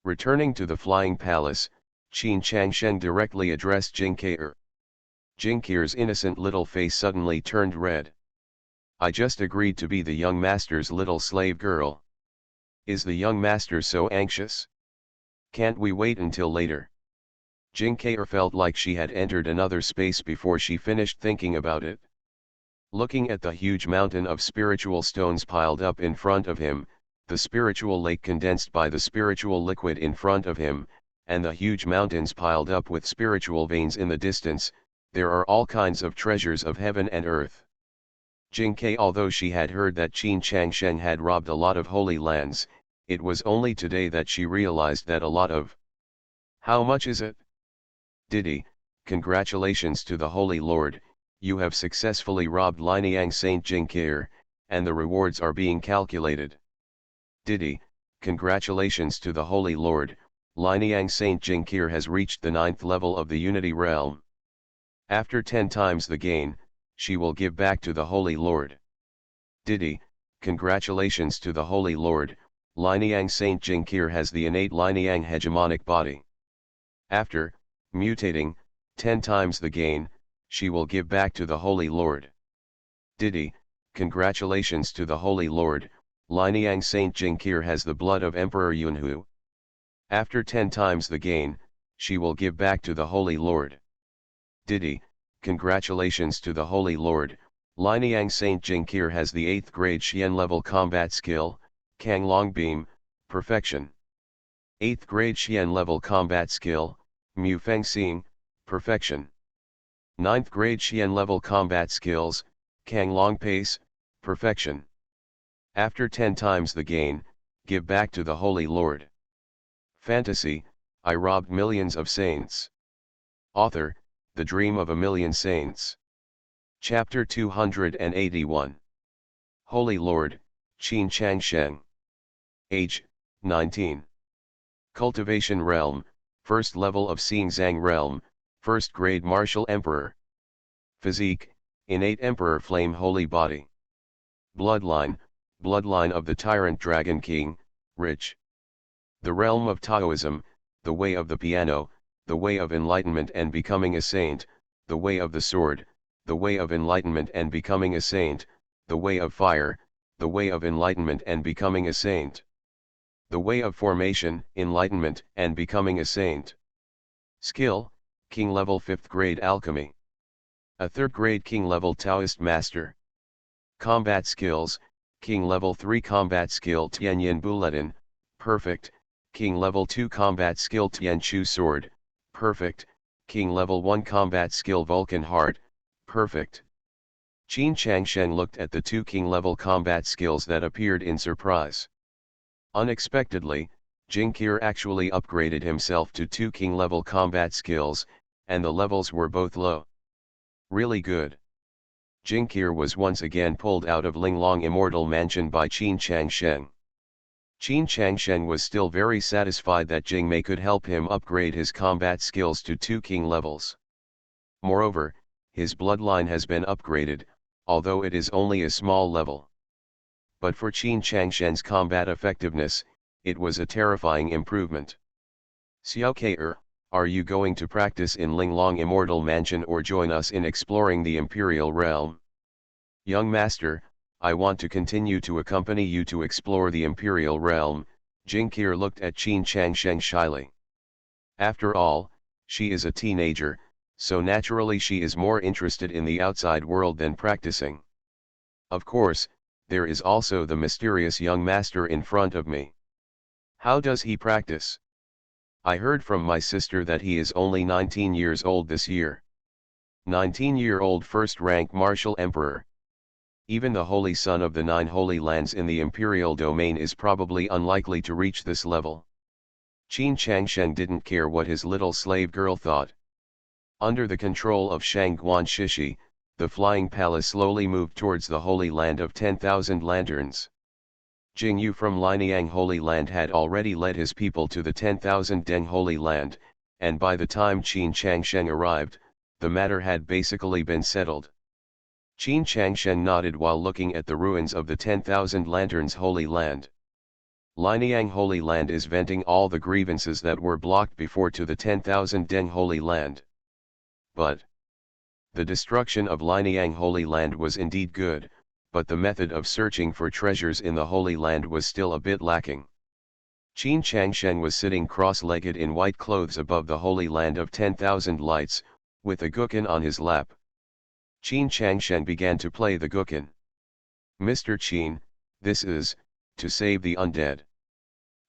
Returning to the flying palace, Qin Changshen directly addressed Jingkir. Jingkir's innocent little face suddenly turned red. I just agreed to be the young master's little slave girl. Is the young master so anxious? Can't we wait until later? Jingkir felt like she had entered another space before she finished thinking about it. Looking at the huge mountain of spiritual stones piled up in front of him, the spiritual lake condensed by the spiritual liquid in front of him, and the huge mountains piled up with spiritual veins in the distance, there are all kinds of treasures of heaven and earth. Jingkei, although she had heard that Qin Changshen had robbed a lot of holy lands, it was only today that she realized that a lot of. How much is it? Diddy, congratulations to the Holy Lord, you have successfully robbed Linyang Saint Jingkir, and the rewards are being calculated. Diddy, congratulations to the Holy Lord, Linyang Saint Jingkir has reached the 9th level of the Unity Realm. After 10 times the gain, she will give back to the Holy Lord. Diddy, congratulations to the Holy Lord, Linyang Saint Jingkir has the innate Linyang hegemonic body. After, mutating, 10 times the gain, she will give back to the Holy Lord. Diddy, congratulations to the Holy Lord, Linyang Saint Jingkir has the blood of Emperor Yunhu. After 10 times the gain, she will give back to the Holy Lord. Diddy, congratulations to the Holy Lord, Linyang Saint Jingkir has the 8th grade Xian level combat skill, Kang Long Beam, perfection. 8th grade Xian level combat skill, Mu Feng Xing, perfection. 9th grade Xian level combat skills, Kang Long Pace, perfection. After 10 times the gain, give back to the Holy Lord. Fantasy, I robbed millions of saints. Author, The Dream of a Million Saints. Chapter 281. Holy Lord, Qin Changshen. Age, 19. Cultivation Realm, 1st level of Xingzhang Realm, 1st grade Martial Emperor. Physique, innate Emperor Flame Holy Body. Bloodline, bloodline of the Tyrant Dragon King, rich. The realm of Taoism, the way of the piano, the way of enlightenment and becoming a saint, the way of the sword, the way of enlightenment and becoming a saint, the way of fire, the way of enlightenment and becoming a saint. The way of formation, enlightenment and becoming a saint. Skill, King level 5th grade Alchemy. A 3rd grade King level Taoist Master. Combat skills, King level 3 combat skill Tianyin Bulletin, perfect, King level 2 combat skill Tian Chu Sword, perfect, King level 1 combat skill Vulcan Heart, perfect. Qin Changshen looked at the 2 King level combat skills that appeared in surprise. Unexpectedly, Jingkir actually upgraded himself to 2 King level combat skills, and the levels were both low. Really good. Jingkir was once again pulled out of Linglong Immortal Mansion by Qin Changshen. Qin Changshen was still very satisfied that Jingmei could help him upgrade his combat skills to 2 king levels. Moreover, his bloodline has been upgraded, although it is only a small level. But for Qin Changshen's combat effectiveness, it was a terrifying improvement. Xiaoke, are you going to practice in Linglong Immortal Mansion or join us in exploring the Imperial Realm? Young Master, I want to continue to accompany you to explore the Imperial Realm. Jingkir looked at Qin Changshen shyly. After all, she is a teenager, so naturally she is more interested in the outside world than practicing. Of course, there is also the mysterious young master in front of me. How does he practice? I heard from my sister that he is only 19 years old this year. 19-year-old first-rank martial emperor. Even the holy son of the 9 holy lands in the imperial domain is probably unlikely to reach this level. Qin Changsheng didn't care what his little slave girl thought. Under the control of Shang Guanshishi, the flying palace slowly moved towards the holy land of 10,000 lanterns. Jingyu from Lianyang Holy Land had already led his people to the 10,000 Deng Holy Land, and by the time Qin Changsheng arrived, the matter had basically been settled. Qin Changsheng nodded while looking at the ruins of the 10,000 Lanterns Holy Land. Lianyang Holy Land is venting all the grievances that were blocked before to the 10,000 Deng Holy Land. But the destruction of Lianyang Holy Land was indeed good, but the method of searching for treasures in the Holy Land was still a bit lacking. Qin Changsheng was sitting cross-legged in white clothes above the Holy Land of 10,000 lights, with a guqin on his lap. Qin Changsheng began to play the guqin. Mr. Qin, this is, to save the undead.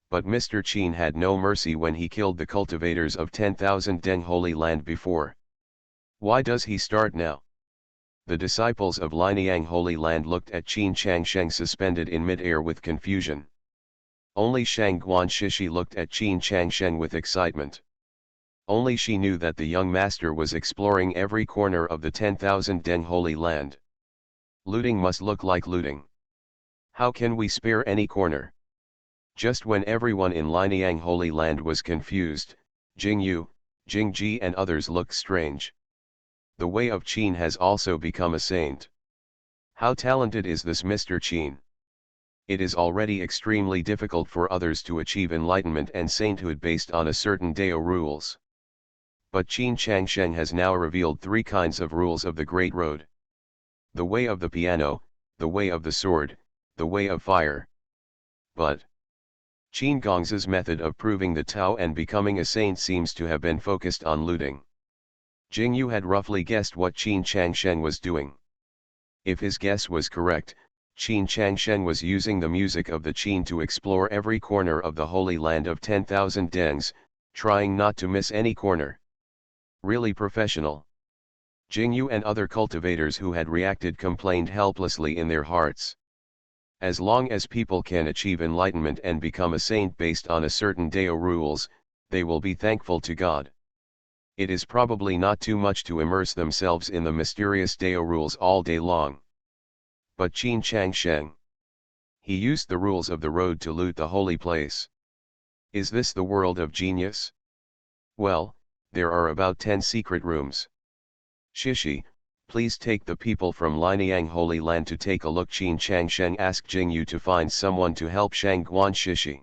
But Mr. Qin had no mercy when he killed the cultivators of 10,000 Deng Holy Land before. Why does he start now? The disciples of Lianyang Holy Land looked at Qin Changsheng suspended in mid-air with confusion. Only Shang Guanshishi looked at Qin Changsheng with excitement. Only she knew that the young master was exploring every corner of the 10,000 Deng Holy Land. Looting must look like looting. How can we spare any corner? Just when everyone in Lianyang Holy Land was confused, Jingyu, Jingji and others looked strange. The way of Qin has also become a saint. How talented is this Mr. Qin? It is already extremely difficult for others to achieve enlightenment and sainthood based on a certain Dao rules. But Qin Changsheng has now revealed 3 kinds of rules of the Great Road. The way of the piano, the way of the sword, the way of fire. But Qin Gong's method of proving the Tao and becoming a saint seems to have been focused on looting. Jingyu had roughly guessed what Qin Changsheng was doing. If his guess was correct, Qin Changsheng was using the music of the Qin to explore every corner of the Holy Land of 10,000 Dengs, trying not to miss any corner. Really professional. Jingyu and other cultivators who had reacted complained helplessly in their hearts. As long as people can achieve enlightenment and become a saint based on a certain Dao rules, they will be thankful to God. It is probably not too much to immerse themselves in the mysterious Dao rules all day long. But Qin Changsheng, he used the rules of the road to loot the holy place. Is this the world of genius? Well, there are about 10 secret rooms. Shishi, please take the people from Lianyang Holy Land to take a look. Qin Changsheng asked Jingyu to find someone to help Shang Guanshishi.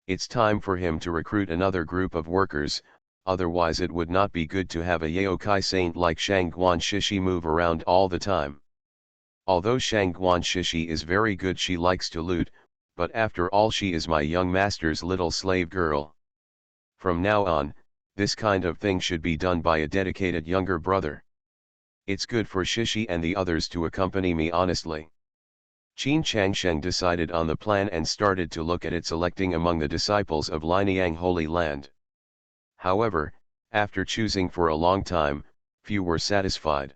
It's time for him to recruit another group of workers, otherwise it would not be good to have a Yaokai saint like Shang Guanshishi move around all the time. Although Shang Guanshishi is very good, she likes to loot, but after all she is my young master's little slave girl. From now on, this kind of thing should be done by a dedicated younger brother. It's good for Shishi and the others to accompany me honestly. Qin Changsheng decided on the plan and started to look at it, selecting among the disciples of Lianyang Holy Land. However, after choosing for a long time, few were satisfied.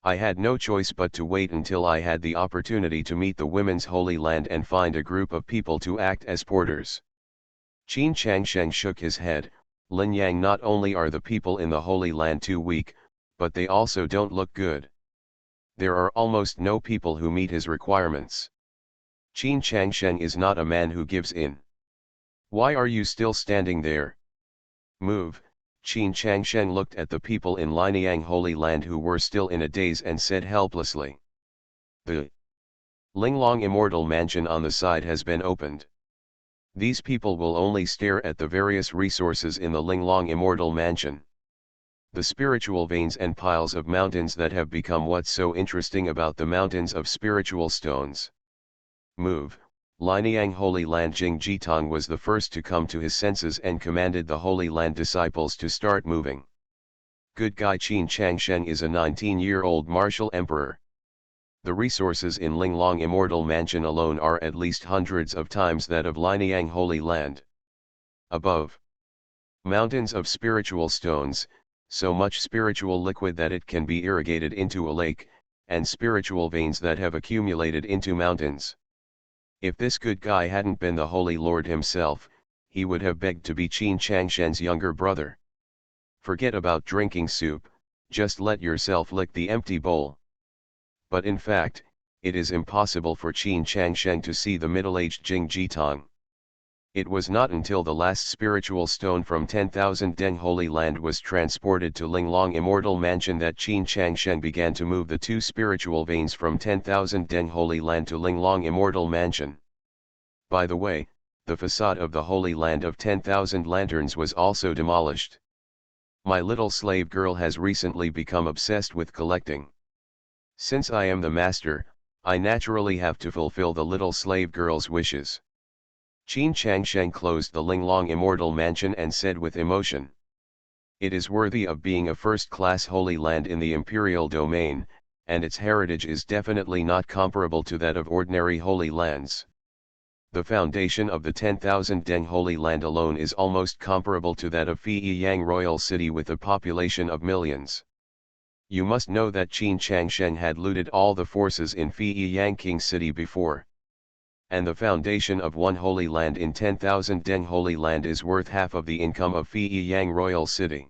I had no choice but to wait until I had the opportunity to meet the Women's Holy Land and find a group of people to act as porters. Qin Changsheng shook his head. Lianyang, not only are the people in the Holy Land too weak, but they also don't look good. There are almost no people who meet his requirements. Qin Changsheng is not a man who gives in. Why are you still standing there? Move. Qin Changsheng looked at the people in Lianyang Holy Land who were still in a daze and said helplessly. The Linglong Immortal Mansion on the side has been opened. These people will only stare at the various resources in the Linglong Immortal Mansion. The spiritual veins and piles of mountains that have become what's so interesting about the mountains of spiritual stones. Move. Lianyang Holy Land. Jing Jitong was the first to come to his senses and commanded the Holy Land disciples to start moving. Good guy. Qin Changsheng is a 19-year-old martial emperor. The resources in Linglong Immortal Mansion alone are at least hundreds of times that of Lineang Holy Land. Above. Mountains of spiritual stones, so much spiritual liquid that it can be irrigated into a lake, and spiritual veins that have accumulated into mountains. If this good guy hadn't been the Holy Lord himself, he would have begged to be Qin Changshen's younger brother. Forget about drinking soup, just let yourself lick the empty bowl. But in fact, it is impossible for Qin Changshen to see the middle-aged Jing Jitang. It was not until the last spiritual stone from 10,000 Deng Holy Land was transported to Linglong Immortal Mansion that Qin Changshen began to move the two spiritual veins from 10,000 Deng Holy Land to Linglong Immortal Mansion. By the way, the facade of the Holy Land of 10,000 lanterns was also demolished. My little slave girl has recently become obsessed with collecting. Since I am the master, I naturally have to fulfill the little slave girl's wishes. Qin Changshen closed the Linglong Immortal Mansion and said with emotion, "It is worthy of being a first-class holy land in the imperial domain, and its heritage is definitely not comparable to that of ordinary holy lands. The foundation of the 10,000 Deng Holy Land alone is almost comparable to that of Feiyang Royal City with a population of millions. You must know that Qin Changshen had looted all the forces in Feiyang King City before. And the foundation of one holy land in 10,000 Deng Holy Land is worth half of the income of Feiyang Royal City.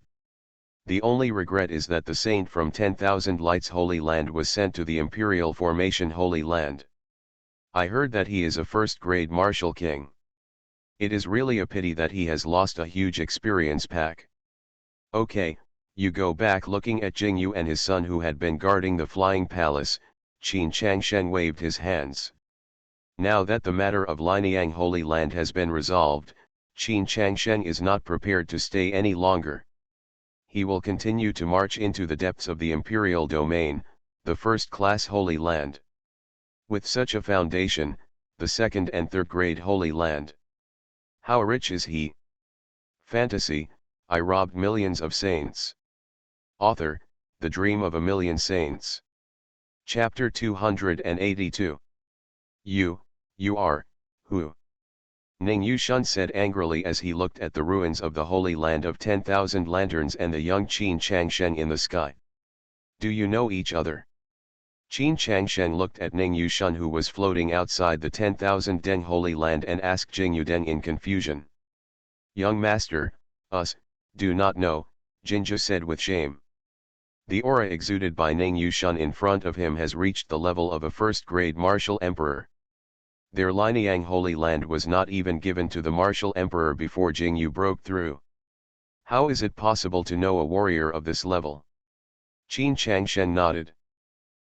The only regret is that the saint from 10,000 Lights Holy Land was sent to the Imperial Formation Holy Land. I heard that he is a first-grade martial king. It is really a pity that he has lost a huge experience pack. Okay, you go back looking at Jingyu and his son who had been guarding the flying palace." Qin Changshen waved his hands. Now that the matter of Lineang Holy Land has been resolved, Qin Changshen is not prepared to stay any longer. He will continue to march into the depths of the imperial domain, the first-class Holy Land. With such a foundation, the second and third grade Holy Land. How rich is he? Fantasy, I robbed millions of saints. Author, The Dream of a Million Saints. Chapter 282. You are, who? Ning Yushun said angrily as he looked at the ruins of the Holy Land of 10,000 lanterns and the young Qin Changshen in the sky. Do you know each other? Qin Changshen looked at Ning Yushun who was floating outside the 10,000 Deng Holy Land and asked Jingyu Deng in confusion. Young master, us, do not know, Jinja said with shame. The aura exuded by Ning Yushun in front of him has reached the level of a first-grade martial emperor. Their Lineang Holy Land was not even given to the martial emperor before Jingyu broke through. How is it possible to know a warrior of this level? Qin Changshen nodded.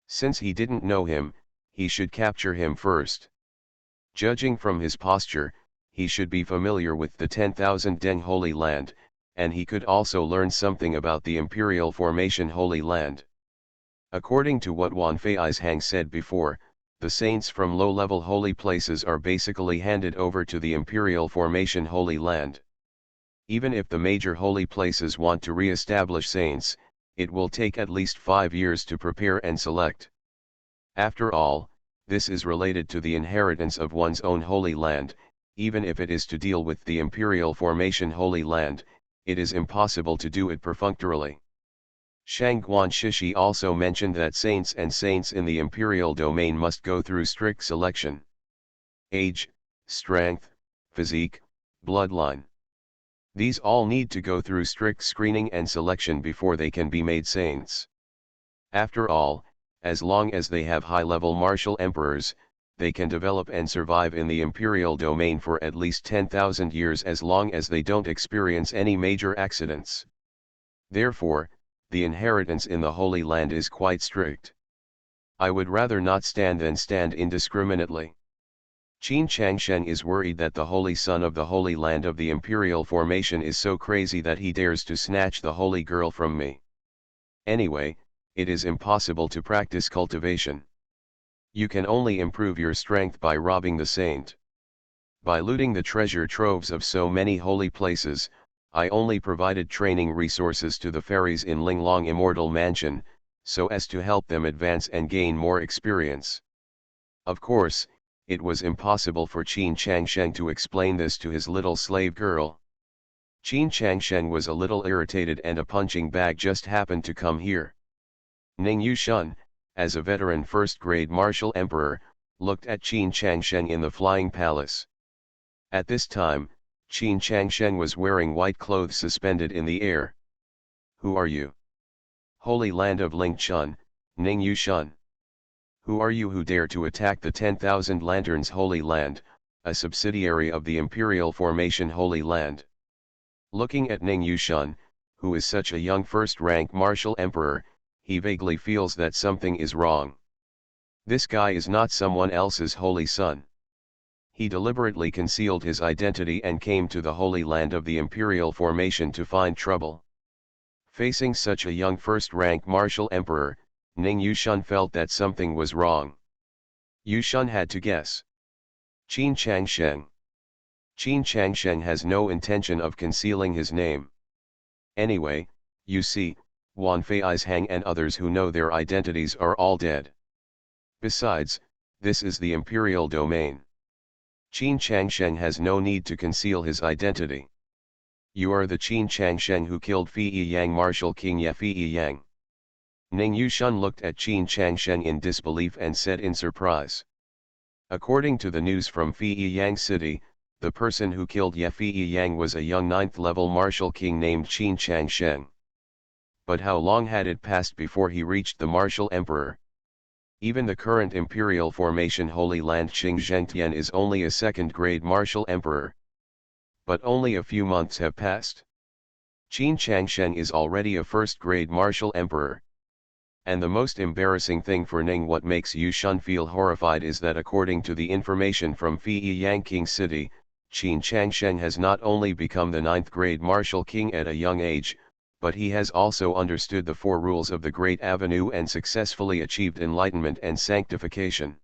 Since he didn't know him, he should capture him first. Judging from his posture, he should be familiar with the 10,000 Deng Holy Land, and he could also learn something about the Imperial Formation Holy Land. According to what Wan Fei's Hang said before, the saints from low-level holy places are basically handed over to the Imperial Formation Holy Land. Even if the major holy places want to re-establish saints, it will take at least 5 years to prepare and select. After all, this is related to the inheritance of one's own holy land. Even if it is to deal with the Imperial Formation Holy Land, it is impossible to do it perfunctorily. Shangguan Shishi also mentioned that saints in the imperial domain must go through strict selection. Age, strength, physique, bloodline. These all need to go through strict screening and selection before they can be made saints. After all, as long as they have high-level martial emperors, they can develop and survive in the imperial domain for at least 10,000 years as long as they don't experience any major accidents. Therefore, the inheritance in the Holy Land is quite strict. I would rather not stand than stand indiscriminately. Qin Changshen is worried that the Holy Son of the Holy Land of the Imperial Formation is so crazy that he dares to snatch the Holy Girl from me. Anyway, it is impossible to practice cultivation. You can only improve your strength by robbing the saint. By looting the treasure troves of so many holy places, I only provided training resources to the fairies in Linglong Immortal Mansion, so as to help them advance and gain more experience. Of course, it was impossible for Qin Changsheng to explain this to his little slave girl. Qin Changsheng was a little irritated and a punching bag just happened to come here. Ning Yushun, as a veteran first-grade martial emperor, looked at Qin Changsheng in the flying palace. At this time, Qin Changsheng was wearing white clothes suspended in the air. Who are you? Holy land of Lingchun, Ning Yushun. Who are you who dare to attack the 10,000 Lanterns Holy Land, a subsidiary of the Imperial Formation Holy Land? Looking at Ning Yushun, who is such a young first-rank martial emperor, he vaguely feels that something is wrong. This guy is not someone else's holy son. He deliberately concealed his identity and came to the Holy Land of the Imperial Formation to find trouble. Facing such a young first-rank martial emperor, Ning Yushun felt that something was wrong. Yushun had to guess. Qin Changsheng. Qin Changsheng has no intention of concealing his name. Anyway, you see, Wan Fei's Hang and others who know their identities are all dead. Besides, this is the imperial domain. Qin Changsheng has no need to conceal his identity. You are the Qin Changsheng who killed Fei Yang Marshal King Ye Fei Yang. Ning Yushun looked at Qin Changsheng in disbelief and said in surprise. According to the news from Fei Yang City, the person who killed Ye Fei Yang was a young 9th-level martial king named Qin Changsheng. But how long had it passed before he reached the martial emperor? Even the current imperial formation Holy Land Qing Zhengtian is only a second-grade martial emperor. But only a few months have passed. Qin Changsheng is already a first-grade martial emperor. And the most embarrassing thing for Ning, what makes Yushun feel horrified, is that according to the information from Fei Yang King City, Qin Changsheng has not only become the 9th-grade martial king at a young age, but he has also understood the 4 rules of the Great Avenue and successfully achieved enlightenment and sanctification.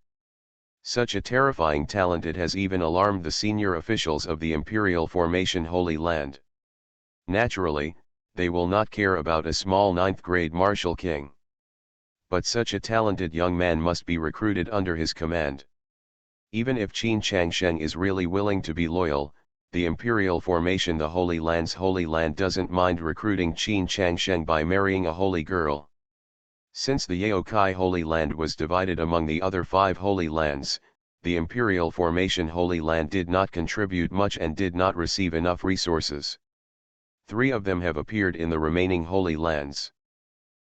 Such a terrifying talent, it has even alarmed the senior officials of the Imperial Formation Holy Land. Naturally, they will not care about a small 9th-grade martial king. But such a talented young man must be recruited under his command. Even if Qin Changsheng is really willing to be loyal, the Imperial Formation, the Holy Land's Holy Land, doesn't mind recruiting Qin Changsheng by marrying a holy girl. Since the Yaokai Holy Land was divided among the other 5 Holy Lands, the Imperial Formation Holy Land did not contribute much and did not receive enough resources. 3 of them have appeared in the remaining Holy Lands.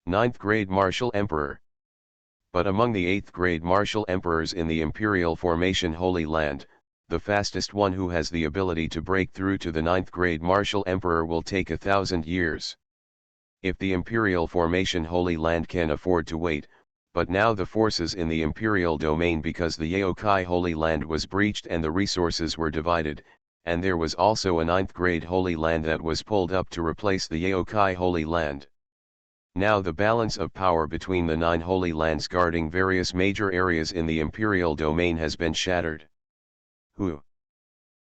9th-grade Martial Emperor. But among the 8th-grade Martial Emperors in the Imperial Formation Holy Land, the fastest one who has the ability to break through to the 9th-grade Martial Emperor will take 1,000 years. If the Imperial Formation Holy Land can afford to wait, but now the forces in the Imperial domain, because the Yaokai Holy Land was breached and the resources were divided, and there was also a 9th-grade Holy Land that was pulled up to replace the Yaokai Holy Land. Now the balance of power between the 9 Holy Lands guarding various major areas in the Imperial domain has been shattered. Who?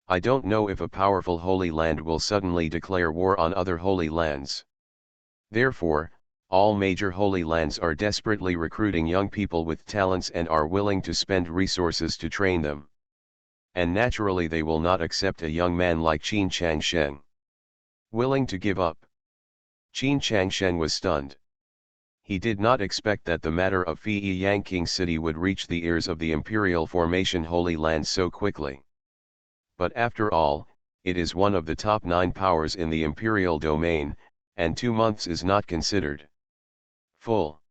I don't know if a powerful Holy Land will suddenly declare war on other Holy Lands. Therefore, all major Holy Lands are desperately recruiting young people with talents and are willing to spend resources to train them. And naturally they will not accept a young man like Qin Changsheng. Willing to give up. Qin Changsheng was stunned. He did not expect that the matter of Fei Yang King City would reach the ears of the Imperial Formation Holy Land so quickly. But after all, it is one of the top 9 powers in the Imperial domain, and 2 months is not considered full.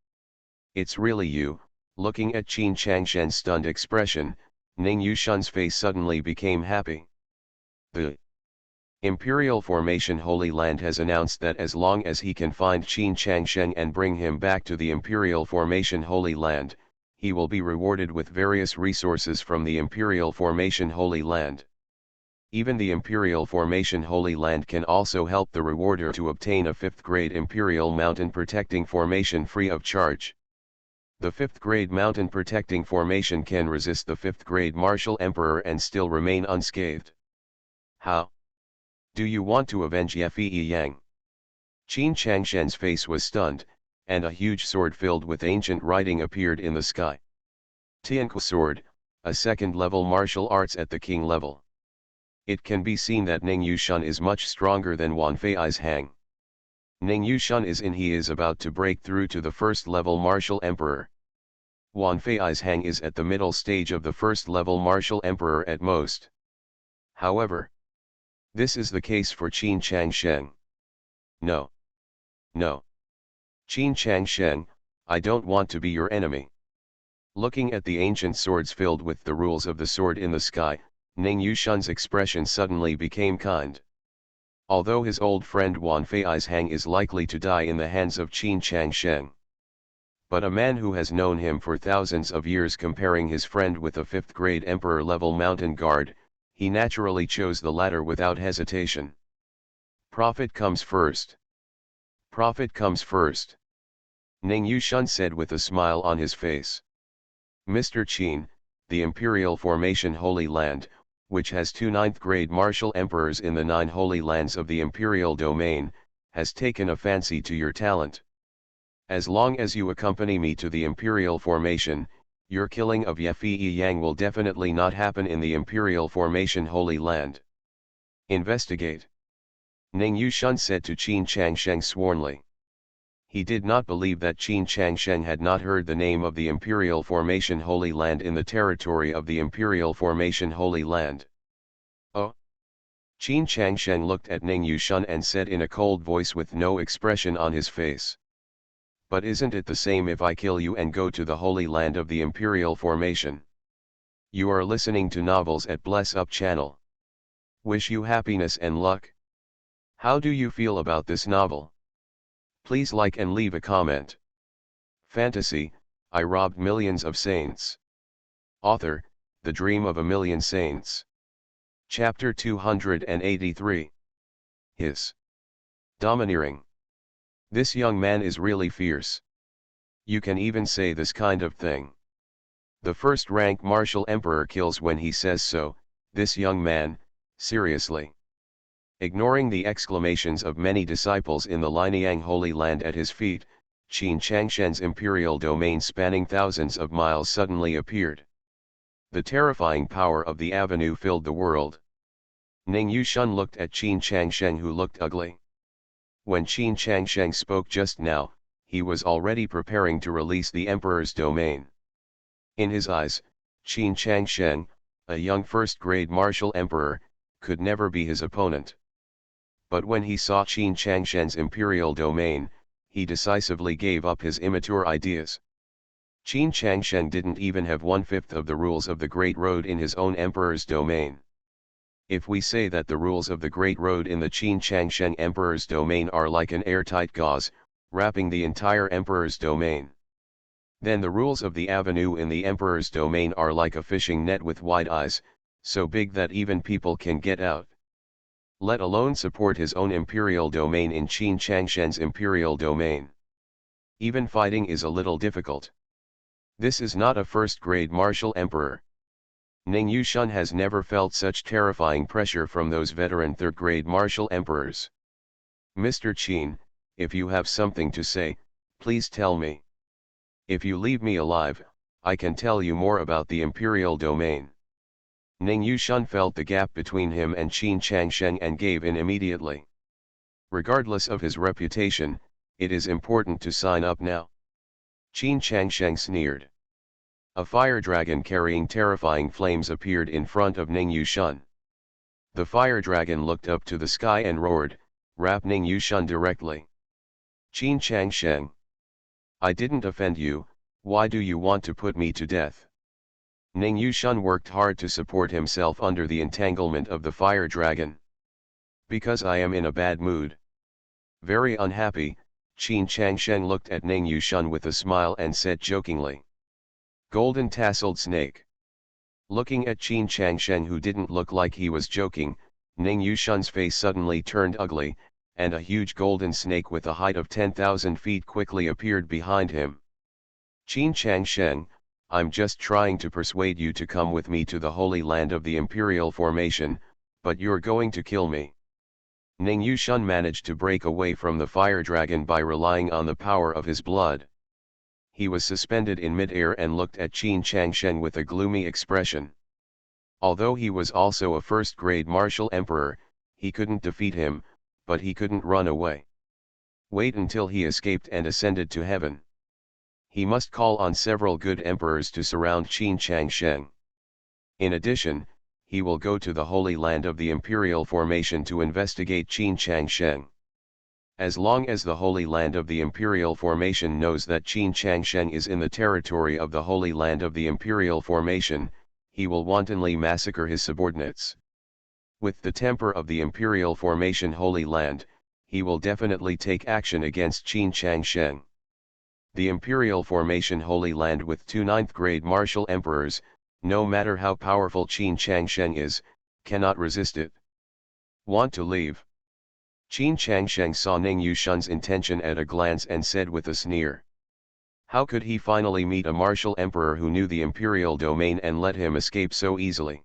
It's really you. Looking at Qin Changsheng's stunned expression, Ning Yushun's face suddenly became happy. The Imperial Formation Holy Land has announced that as long as he can find Qin Changsheng and bring him back to the Imperial Formation Holy Land, he will be rewarded with various resources from the Imperial Formation Holy Land. Even the Imperial Formation Holy Land can also help the rewarder to obtain a 5th-grade Imperial Mountain Protecting Formation free of charge. The 5th-grade Mountain Protecting Formation can resist the 5th-grade Martial Emperor and still remain unscathed. How? Do you want to avenge Ye Fei Yang? Qin Changsheng's face was stunned, and a huge sword filled with ancient writing appeared in the sky. Tianku sword, a second-level martial arts at the king level. It can be seen that Ning Yushun is much stronger than Wan Fei's Hang. Ning Yushun he is about to break through to the first-level martial emperor. Wan Fei's Hang is at the middle stage of the first-level martial emperor at most. However, this is the case for Qin Changsheng. No. No. Qin Changsheng, I don't want to be your enemy. Looking at the ancient swords filled with the rules of the sword in the sky, Ning Yushun's expression suddenly became kind. Although his old friend Wan Fei's Hang is likely to die in the hands of Qin Changsheng, but a man who has known him for thousands of years, comparing his friend with a 5th-grade emperor-level mountain guard, he naturally chose the latter without hesitation. Profit comes first. Profit comes first. Ning Yushun said with a smile on his face. Mr. Qin, the Imperial Formation Holy Land, which has 2 9th-grade martial emperors in the 9 holy lands of the Imperial Domain, has taken a fancy to your talent. As long as you accompany me to the Imperial Formation, your killing of Yefi Yang will definitely not happen in the Imperial Formation Holy Land. Investigate. Ning Yushun said to Qin Changsheng swornly. He did not believe that Qin Changsheng had not heard the name of the Imperial Formation Holy Land in the territory of the Imperial Formation Holy Land. Oh? Qin Changsheng looked at Ning Yushun and said in a cold voice with no expression on his face. But isn't it the same if I kill you and go to the Holy Land of the Imperial Formation? You are listening to novels at Bless Up channel. Wish you happiness and luck. How do you feel about this novel? Please like and leave a comment. Fantasy, I robbed millions of saints. Author, The Dream of a Million Saints. Chapter 283. His domineering. This young man is really fierce. You can even say this kind of thing. The first-rank martial emperor kills when he says so, this young man, seriously. Ignoring the exclamations of many disciples in the Lianyang Holy Land at his feet, Qin Changsheng's imperial domain spanning thousands of miles suddenly appeared. The terrifying power of the avenue filled the world. Ning Yushun looked at Qin Changsheng, who looked ugly. When Qin Changsheng spoke just now, he was already preparing to release the emperor's domain. In his eyes, Qin Changsheng, a young first-grade martial emperor, could never be his opponent. But when he saw Qin Changsheng's imperial domain, he decisively gave up his immature ideas. Qin Changsheng didn't even have 1/5 of the rules of the Great Road in his own emperor's domain. If we say that the rules of the Great Road in the Qin Changsheng Emperor's domain are like an airtight gauze, wrapping the entire Emperor's domain, then the rules of the avenue in the Emperor's domain are like a fishing net with wide eyes, so big that even people can get out. Let alone support his own imperial domain in Qin Changsheng's imperial domain. Even fighting is a little difficult. This is not a first-grade martial emperor. Ning Yushun has never felt such terrifying pressure from those veteran third-grade martial emperors. Mr. Qin, if you have something to say, please tell me. If you leave me alive, I can tell you more about the imperial domain. Ning Yushun felt the gap between him and Qin Changsheng and gave in immediately. Regardless of his reputation, it is important to sign up now. Qin Changsheng sneered. A fire dragon carrying terrifying flames appeared in front of Ning Yushun. The fire dragon looked up to the sky and roared, "Rap Ning Yushun directly." Qin Changsheng. I didn't offend you, why do you want to put me to death? Ning Yushun worked hard to support himself under the entanglement of the fire dragon. Because I am in a bad mood. Very unhappy, Qin Changsheng looked at Ning Yushun with a smile and said jokingly. Golden tasseled snake. Looking at Qin Changsheng, who didn't look like he was joking, Ning Yushun's face suddenly turned ugly, and a huge golden snake with a height of 10,000 feet quickly appeared behind him. Qin Changsheng, I'm just trying to persuade you to come with me to the Holy Land of the Imperial Formation, but you're going to kill me. Ning Yushun managed to break away from the fire dragon by relying on the power of his blood. He was suspended in mid-air and looked at Qin Changsheng with a gloomy expression. Although he was also a first-grade martial emperor, he couldn't defeat him, but he couldn't run away. Wait until he escaped and ascended to heaven. He must call on several good emperors to surround Qin Changsheng. In addition, he will go to the Holy Land of the Imperial Formation to investigate Qin Changsheng. As long as the Holy Land of the Imperial Formation knows that Qin Changsheng is in the territory of the Holy Land of the Imperial Formation, he will wantonly massacre his subordinates. With the temper of the Imperial Formation Holy Land, he will definitely take action against Qin Changsheng. The Imperial Formation Holy Land with 2 9th-grade martial emperors, no matter how powerful Qin Changsheng is, cannot resist it. Want to leave? Qin Changsheng saw Ning Yushun's intention at a glance and said with a sneer. How could he finally meet a martial emperor who knew the imperial domain and let him escape so easily?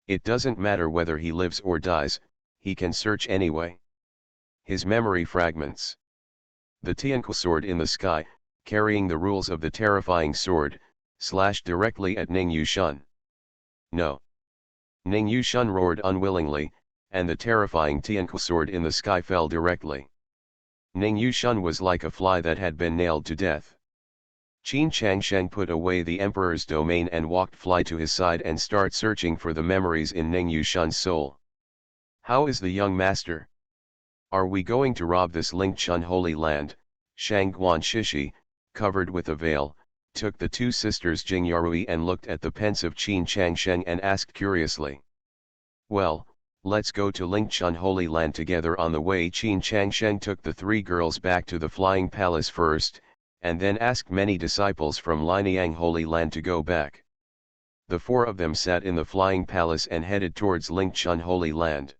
It doesn't matter whether he lives or dies, he can search anyway. His memory fragments. The Tianku sword in the sky, carrying the rules of the terrifying sword, slashed directly at Ning Yushun. No. Ning Yushun roared unwillingly, and the terrifying Tianku sword in the sky fell directly. Ning Yushun was like a fly that had been nailed to death. Qin Changsheng put away the emperor's domain and walked fly to his side and start searching for the memories in Ning Yushun's soul. How is the young master? Are we going to rob this Lingchun Holy Land? Shangguan Shishi, covered with a veil, took the 2 sisters Jingyarui and looked at the pensive Qin Changsheng and asked curiously. Well, let's go to Lingchun Holy Land together. On the way, Qin Changsheng took the 3 girls back to the Flying Palace first, and then asked many disciples from Lianyang Holy Land to go back. The 4 of them sat in the Flying Palace and headed towards Lingchun Holy Land.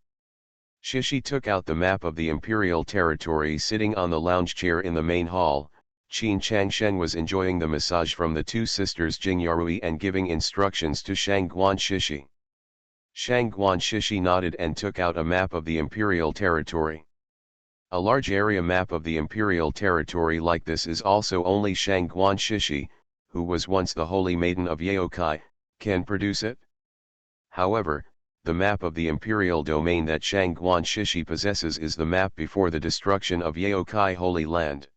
Shishi took out the map of the imperial territory sitting on the lounge chair in the main hall. Qin Changsheng was enjoying the massage from the 2 sisters Jingyarui and giving instructions to Shangguan Shishi. Shangguan Shishi nodded and took out a map of the imperial territory. A large area map of the imperial territory like this is also only Shangguan Shishi, who was once the holy maiden of Yaokai, can produce it. However, the map of the imperial domain that Shangguan Shishi possesses is the map before the destruction of Yaokai Holy Land.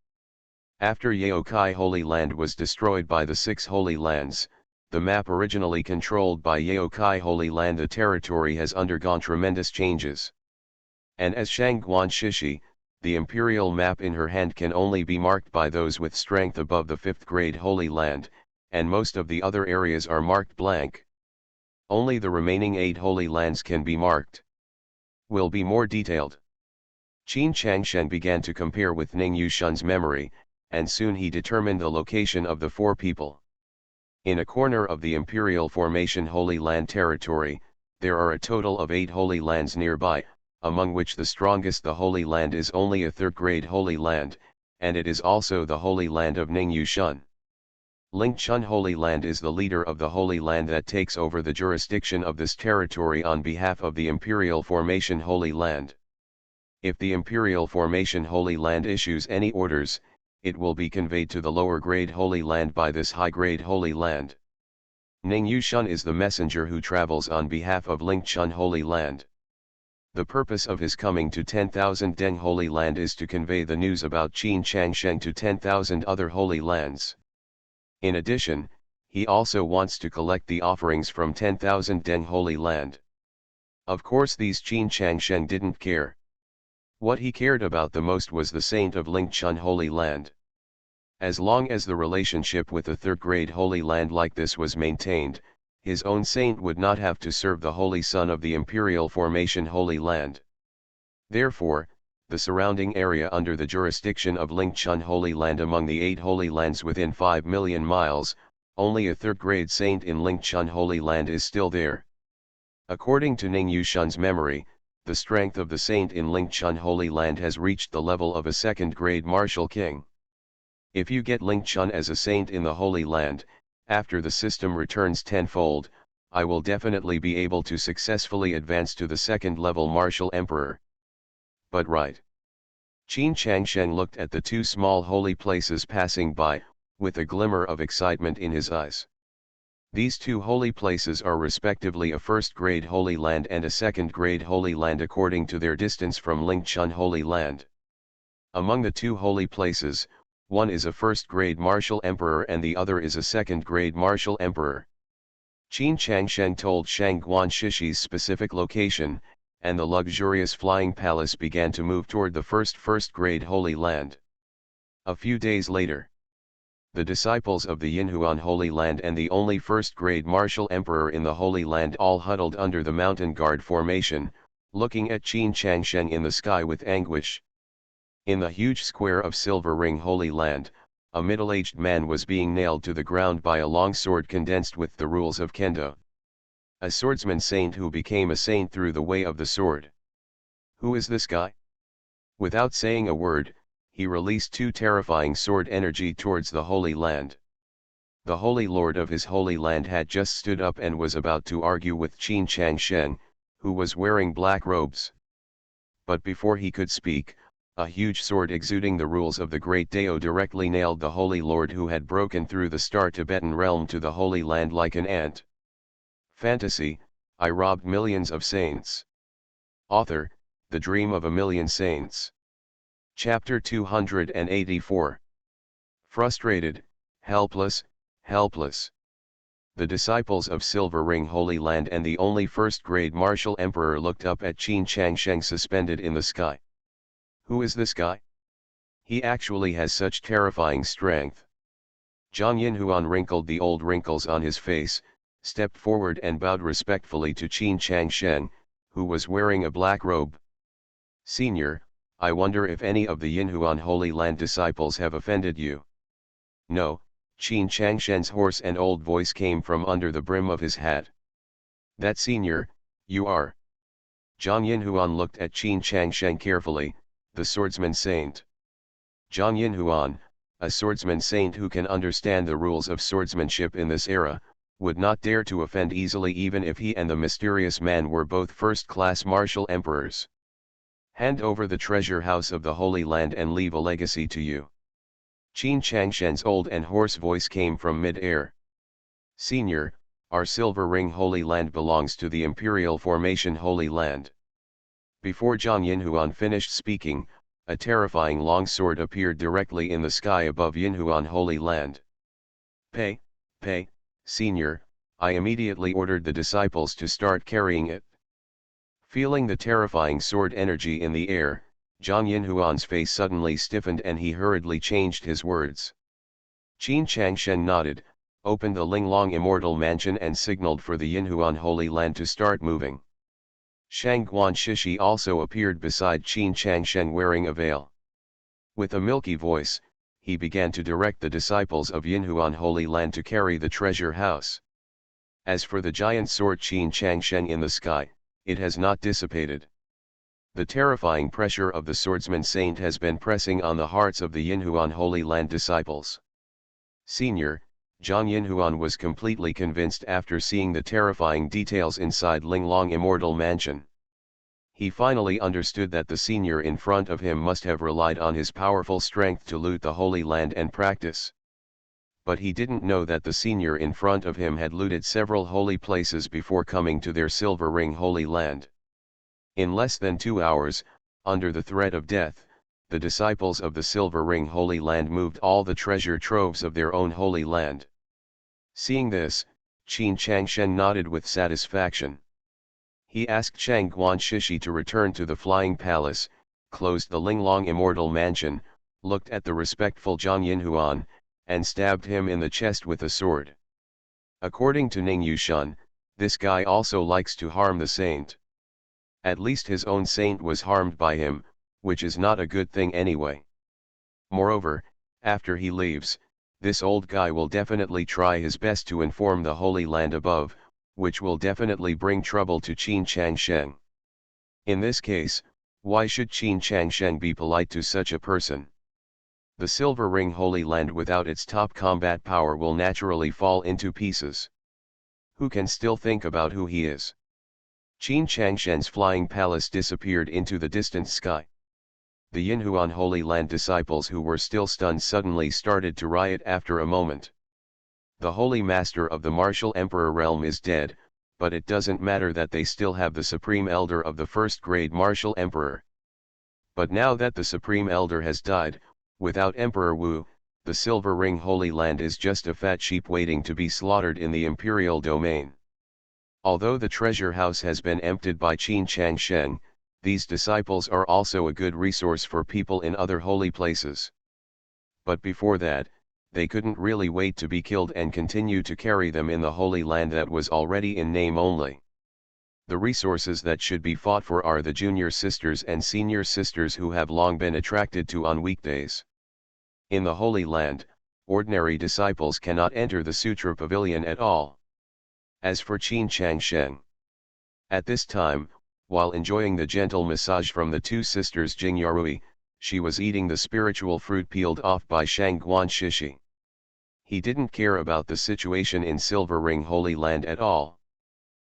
After Yaokai Holy Land was destroyed by the 6 Holy Lands, the map originally controlled by Yaokai Holy Land, the territory has undergone tremendous changes. And as Shangguan Shishi, the imperial map in her hand can only be marked by those with strength above the 5th grade Holy Land, and most of the other areas are marked blank. Only the remaining 8 Holy Lands can be marked. Will be more detailed. Qin Changsheng began to compare with Ning Yushun's memory, and soon he determined the location of the 4 people. In a corner of the Imperial Formation Holy Land territory, there are a total of 8 Holy Lands nearby, among which the strongest, the Holy Land, is only a 3rd grade Holy Land, and it is also the Holy Land of Ning Yushun. Lingchun Holy Land is the leader of the Holy Land that takes over the jurisdiction of this territory on behalf of the Imperial Formation Holy Land. If the Imperial Formation Holy Land issues any orders, it will be conveyed to the lower grade Holy Land by this high grade Holy Land. Ning Yushun is the messenger who travels on behalf of Lingchun Holy Land. The purpose of his coming to 10,000 Deng Holy Land is to convey the news about Qin Changsheng to 10,000 other Holy Lands. In addition, he also wants to collect the offerings from 10,000 Deng Holy Land. Of course, these Qin Changsheng didn't care. What he cared about the most was the saint of Lingchun Holy Land. As long as the relationship with the 3rd grade Holy Land like this was maintained, his own saint would not have to serve the Holy Son of the Imperial Formation Holy Land. Therefore, the surrounding area under the jurisdiction of Lingchun Holy Land, among the 8 Holy Lands within 5 million miles, only a 3rd grade saint in Lingchun Holy Land is still there. According to Ning Yushun's memory, the strength of the saint in Lingchun Holy Land has reached the level of a 2nd grade martial king. If you get Lingchun as a saint in the Holy Land, after the system returns tenfold, I will definitely be able to successfully advance to the 2nd level martial emperor. but right. Qin Changshen looked at the two small holy places passing by, with a glimmer of excitement in his eyes. These two holy places are respectively a first-grade holy land and a second-grade holy land according to their distance from Lingchun Holy Land. Among the two holy places, one is a first-grade martial emperor and the other is a second-grade martial emperor. Qin Changshen told Shang Guan Shishi's specific location, and the luxurious flying palace began to move toward the first-grade Holy Land. A few days later, the disciples of the Yinhuan Holy Land and the only first-grade martial emperor in the Holy Land all huddled under the mountain guard formation, looking at Qin Changshen in the sky with anguish. In the huge square of Silver Ring Holy Land, a middle-aged man was being nailed to the ground by a long sword condensed with the rules of Kendo. A swordsman saint who became a saint through the way of the sword. Who is this guy? Without saying a word, he released two terrifying sword energy towards the Holy Land. The Holy Lord of his Holy Land had just stood up and was about to argue with Qin Changshen, who was wearing black robes. But before he could speak, a huge sword exuding the rules of the Great Dao directly nailed the Holy Lord who had broken through the Star Tibetan realm to the Holy Land like an ant. Fantasy, I robbed millions of saints. Author, The Dream of a Million Saints. Chapter 284. Frustrated, helpless, helpless. The disciples of Silver Ring Holy Land and the only first-grade martial emperor looked up at Qin Changshen suspended in the sky. Who is this guy? He actually has such terrifying strength. Zhang Yinhuan wrinkled the old wrinkles on his face, stepped forward and bowed respectfully to Qin Changshen, who was wearing a black robe. Senior, I wonder if any of the Yinhuan Holy Land disciples have offended you. No, Qin Changshen's hoarse and old voice came from under the brim of his hat. That senior, you are. Zhang Yinhuan looked at Qin Changshen carefully, the swordsman saint. Zhang Yinhuan, a swordsman saint who can understand the rules of swordsmanship in this era, would not dare to offend easily even if he and the mysterious man were both first-class martial emperors. Hand over the treasure house of the Holy Land and leave a legacy to you. Qin Changshen's old and hoarse voice came from mid-air. Senior, our Silver Ring Holy Land belongs to the Imperial Formation Holy Land. Before Zhang Yinhuan finished speaking, a terrifying long sword appeared directly in the sky above Yinhuan Holy Land. Pay, senior, I immediately ordered the disciples to start carrying it. Feeling the terrifying sword energy in the air, Zhang Yinhuan's face suddenly stiffened and he hurriedly changed his words. Qin Changshen nodded, opened the Linglong Immortal Mansion and signaled for the Yinhuan Holy Land to start moving. Shang Guan Shishi also appeared beside Qin Changshen wearing a veil. With a milky voice, he began to direct the disciples of Yinhuan Holy Land to carry the treasure house. As for the giant sword Qin Changshen in the sky, it has not dissipated. The terrifying pressure of the swordsman saint has been pressing on the hearts of the Yinhuan Holy Land disciples. Senior, Zhang Yinhuan was completely convinced after seeing the terrifying details inside Linglong Immortal Mansion. He finally understood that the senior in front of him must have relied on his powerful strength to loot the Holy Land and practice. But he didn't know that the senior in front of him had looted several holy places before coming to their Silver Ring Holy Land. In less than 2 hours, under the threat of death, the disciples of the Silver Ring Holy Land moved all the treasure troves of their own Holy Land. Seeing this, Qin Changshen nodded with satisfaction. He asked Shang Guan Shishi to return to the Flying Palace, closed the Linglong Immortal Mansion, looked at the respectful Zhang Yinhuan, and stabbed him in the chest with a sword. According to Ning Yushun, this guy also likes to harm the saint. At least his own saint was harmed by him, which is not a good thing anyway. Moreover, after he leaves, this old guy will definitely try his best to inform the Holy Land above, which will definitely bring trouble to Qin Changshen. In this case, why should Qin Changshen be polite to such a person? The Silver Ring Holy Land without its top combat power will naturally fall into pieces. Who can still think about who he is? Qin Changshen's flying palace disappeared into the distant sky. The Yinhuan Holy Land disciples who were still stunned suddenly started to riot after a moment. The Holy Master of the Martial Emperor realm is dead, but it doesn't matter that they still have the Supreme Elder of the first grade Martial Emperor. But now that the Supreme Elder has died, without Emperor Wu, the Silver Ring Holy Land is just a fat sheep waiting to be slaughtered in the imperial domain. Although the treasure house has been emptied by Qin Changsheng, these disciples are also a good resource for people in other holy places. But before that, they couldn't really wait to be killed and continue to carry them in the Holy Land that was already in name only. The resources that should be fought for are the junior sisters and senior sisters who have long been attracted to on weekdays. In the Holy Land, ordinary disciples cannot enter the Sutra Pavilion at all. As for Qin Changsheng, at this time, while enjoying the gentle massage from the two sisters Jingyarui, she was eating the spiritual fruit peeled off by Shangguan Shishi. He didn't care about the situation in Silver Ring Holy Land at all.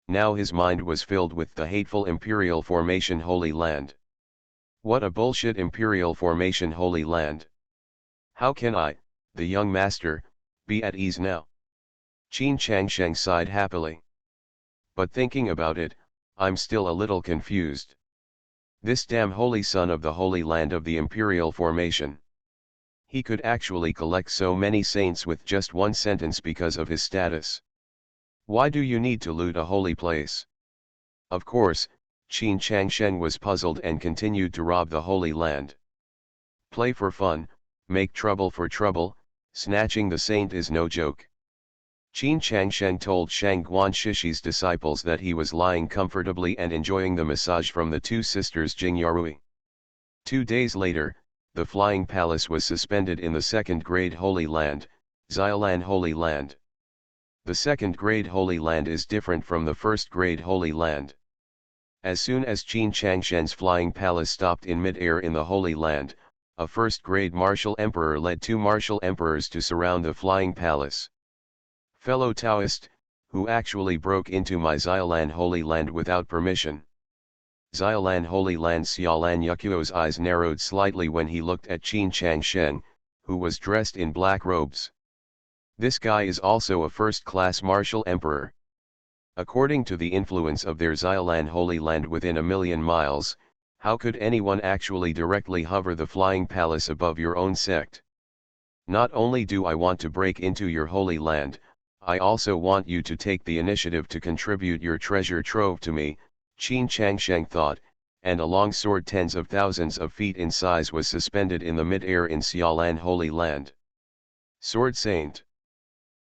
Now his mind was filled with the hateful Imperial Formation Holy Land. What a bullshit Imperial Formation Holy Land! How can I, the young master, be at ease now? Qin Changsheng sighed happily. But thinking about it, I'm still a little confused. This damn holy son of the Holy Land of the Imperial Formation. He could actually collect so many saints with just one sentence because of his status. Why do you need to loot a holy place? Of course, Qin Changsheng was puzzled and continued to rob the Holy Land. Play for fun, make trouble for trouble, snatching the saint is no joke. Qin Changsheng told Shangguan Shishi's disciples that he was lying comfortably and enjoying the massage from the two sisters Jingyarui. 2 days later, the flying palace was suspended in the second grade Holy Land, Xiaolan Holy Land. The second grade Holy Land is different from the first grade Holy Land. As soon as Qin Changsheng's flying palace stopped in mid-air in the Holy Land, a first-grade martial emperor led 2 martial emperors to surround the flying palace. Fellow Taoist, who actually broke into my Xiaolan Holy Land without permission? Xiaolan Holy Land. Xiaolan Yukuo's eyes narrowed slightly when he looked at Qin Changsheng, who was dressed in black robes. This guy is also a first-class martial emperor. According to the influence of their Xiaolan Holy Land within 1,000,000 miles, how could anyone actually directly hover the flying palace above your own sect? Not only do I want to break into your Holy Land, I also want you to take the initiative to contribute your treasure trove to me, Qin Changsheng thought, and a long sword tens of thousands of feet in size was suspended in the mid-air in Xiaolan Holy Land. Sword Saint.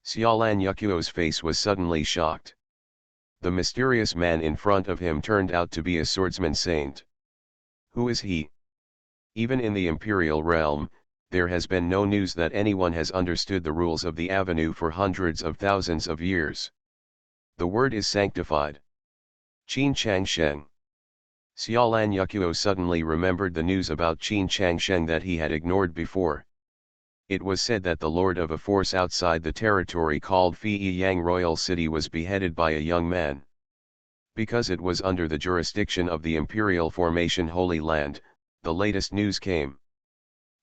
Xiaolan Yukuo's face was suddenly shocked. The mysterious man in front of him turned out to be a swordsman saint. Who is he? Even in the imperial realm, there has been no news that anyone has understood the rules of the avenue for hundreds of thousands of years. The word is sanctified. Qin Changsheng. Xiaolan Yukuo suddenly remembered the news about Qin Changsheng that he had ignored before. It was said that the lord of a force outside the territory called Feiyang Royal City was beheaded by a young man. Because it was under the jurisdiction of the Imperial Formation Holy Land, the latest news came.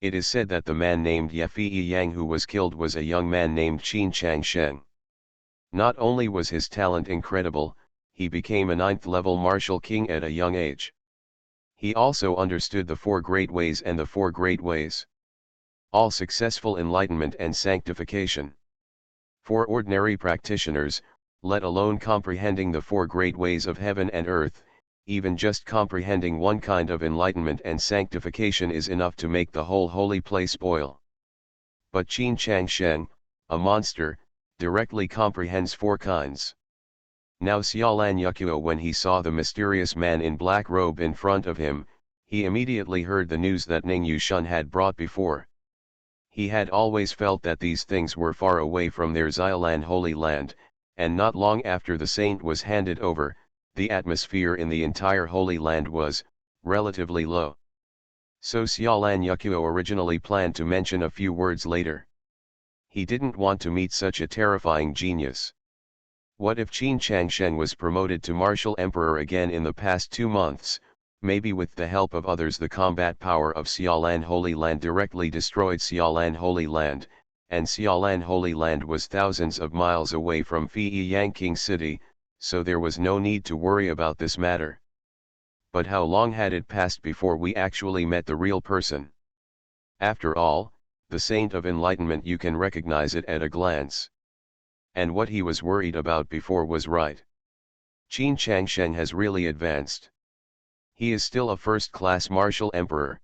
It is said that the man named Ye Feiyang who was killed was a young man named Qin Changsheng. Not only was his talent incredible, he became a 9th-level martial king at a young age. He also understood the 4 great ways and the 4 great ways. All successful enlightenment and sanctification. For ordinary practitioners, let alone comprehending the 4 great ways of heaven and earth, even just comprehending one kind of enlightenment and sanctification is enough to make the whole holy place boil. But Qin Changsheng, a monster, directly comprehends 4 kinds. Now Xiaolan Yukuo, when he saw the mysterious man in black robe in front of him, he immediately heard the news that Ning Yushun had brought before. He had always felt that these things were far away from their Xiaolan Holy Land, and not long after the saint was handed over, the atmosphere in the entire Holy Land was, relatively low. So Xiaolan Yukuo originally planned to mention a few words later. He didn't want to meet such a terrifying genius. What if Qin Changsheng was promoted to martial emperor again in the past 2 months, maybe with the help of others the combat power of Xialan Holy Land directly destroyed Xialan Holy Land, and Xialan Holy Land was thousands of miles away from Fei Yangqing City, so there was no need to worry about this matter. But how long had it passed before we actually met the real person? After all, the saint of enlightenment, you can recognize it at a glance. And what he was worried about before was right. Qin Changshen has really advanced. He is still a first-class martial emperor.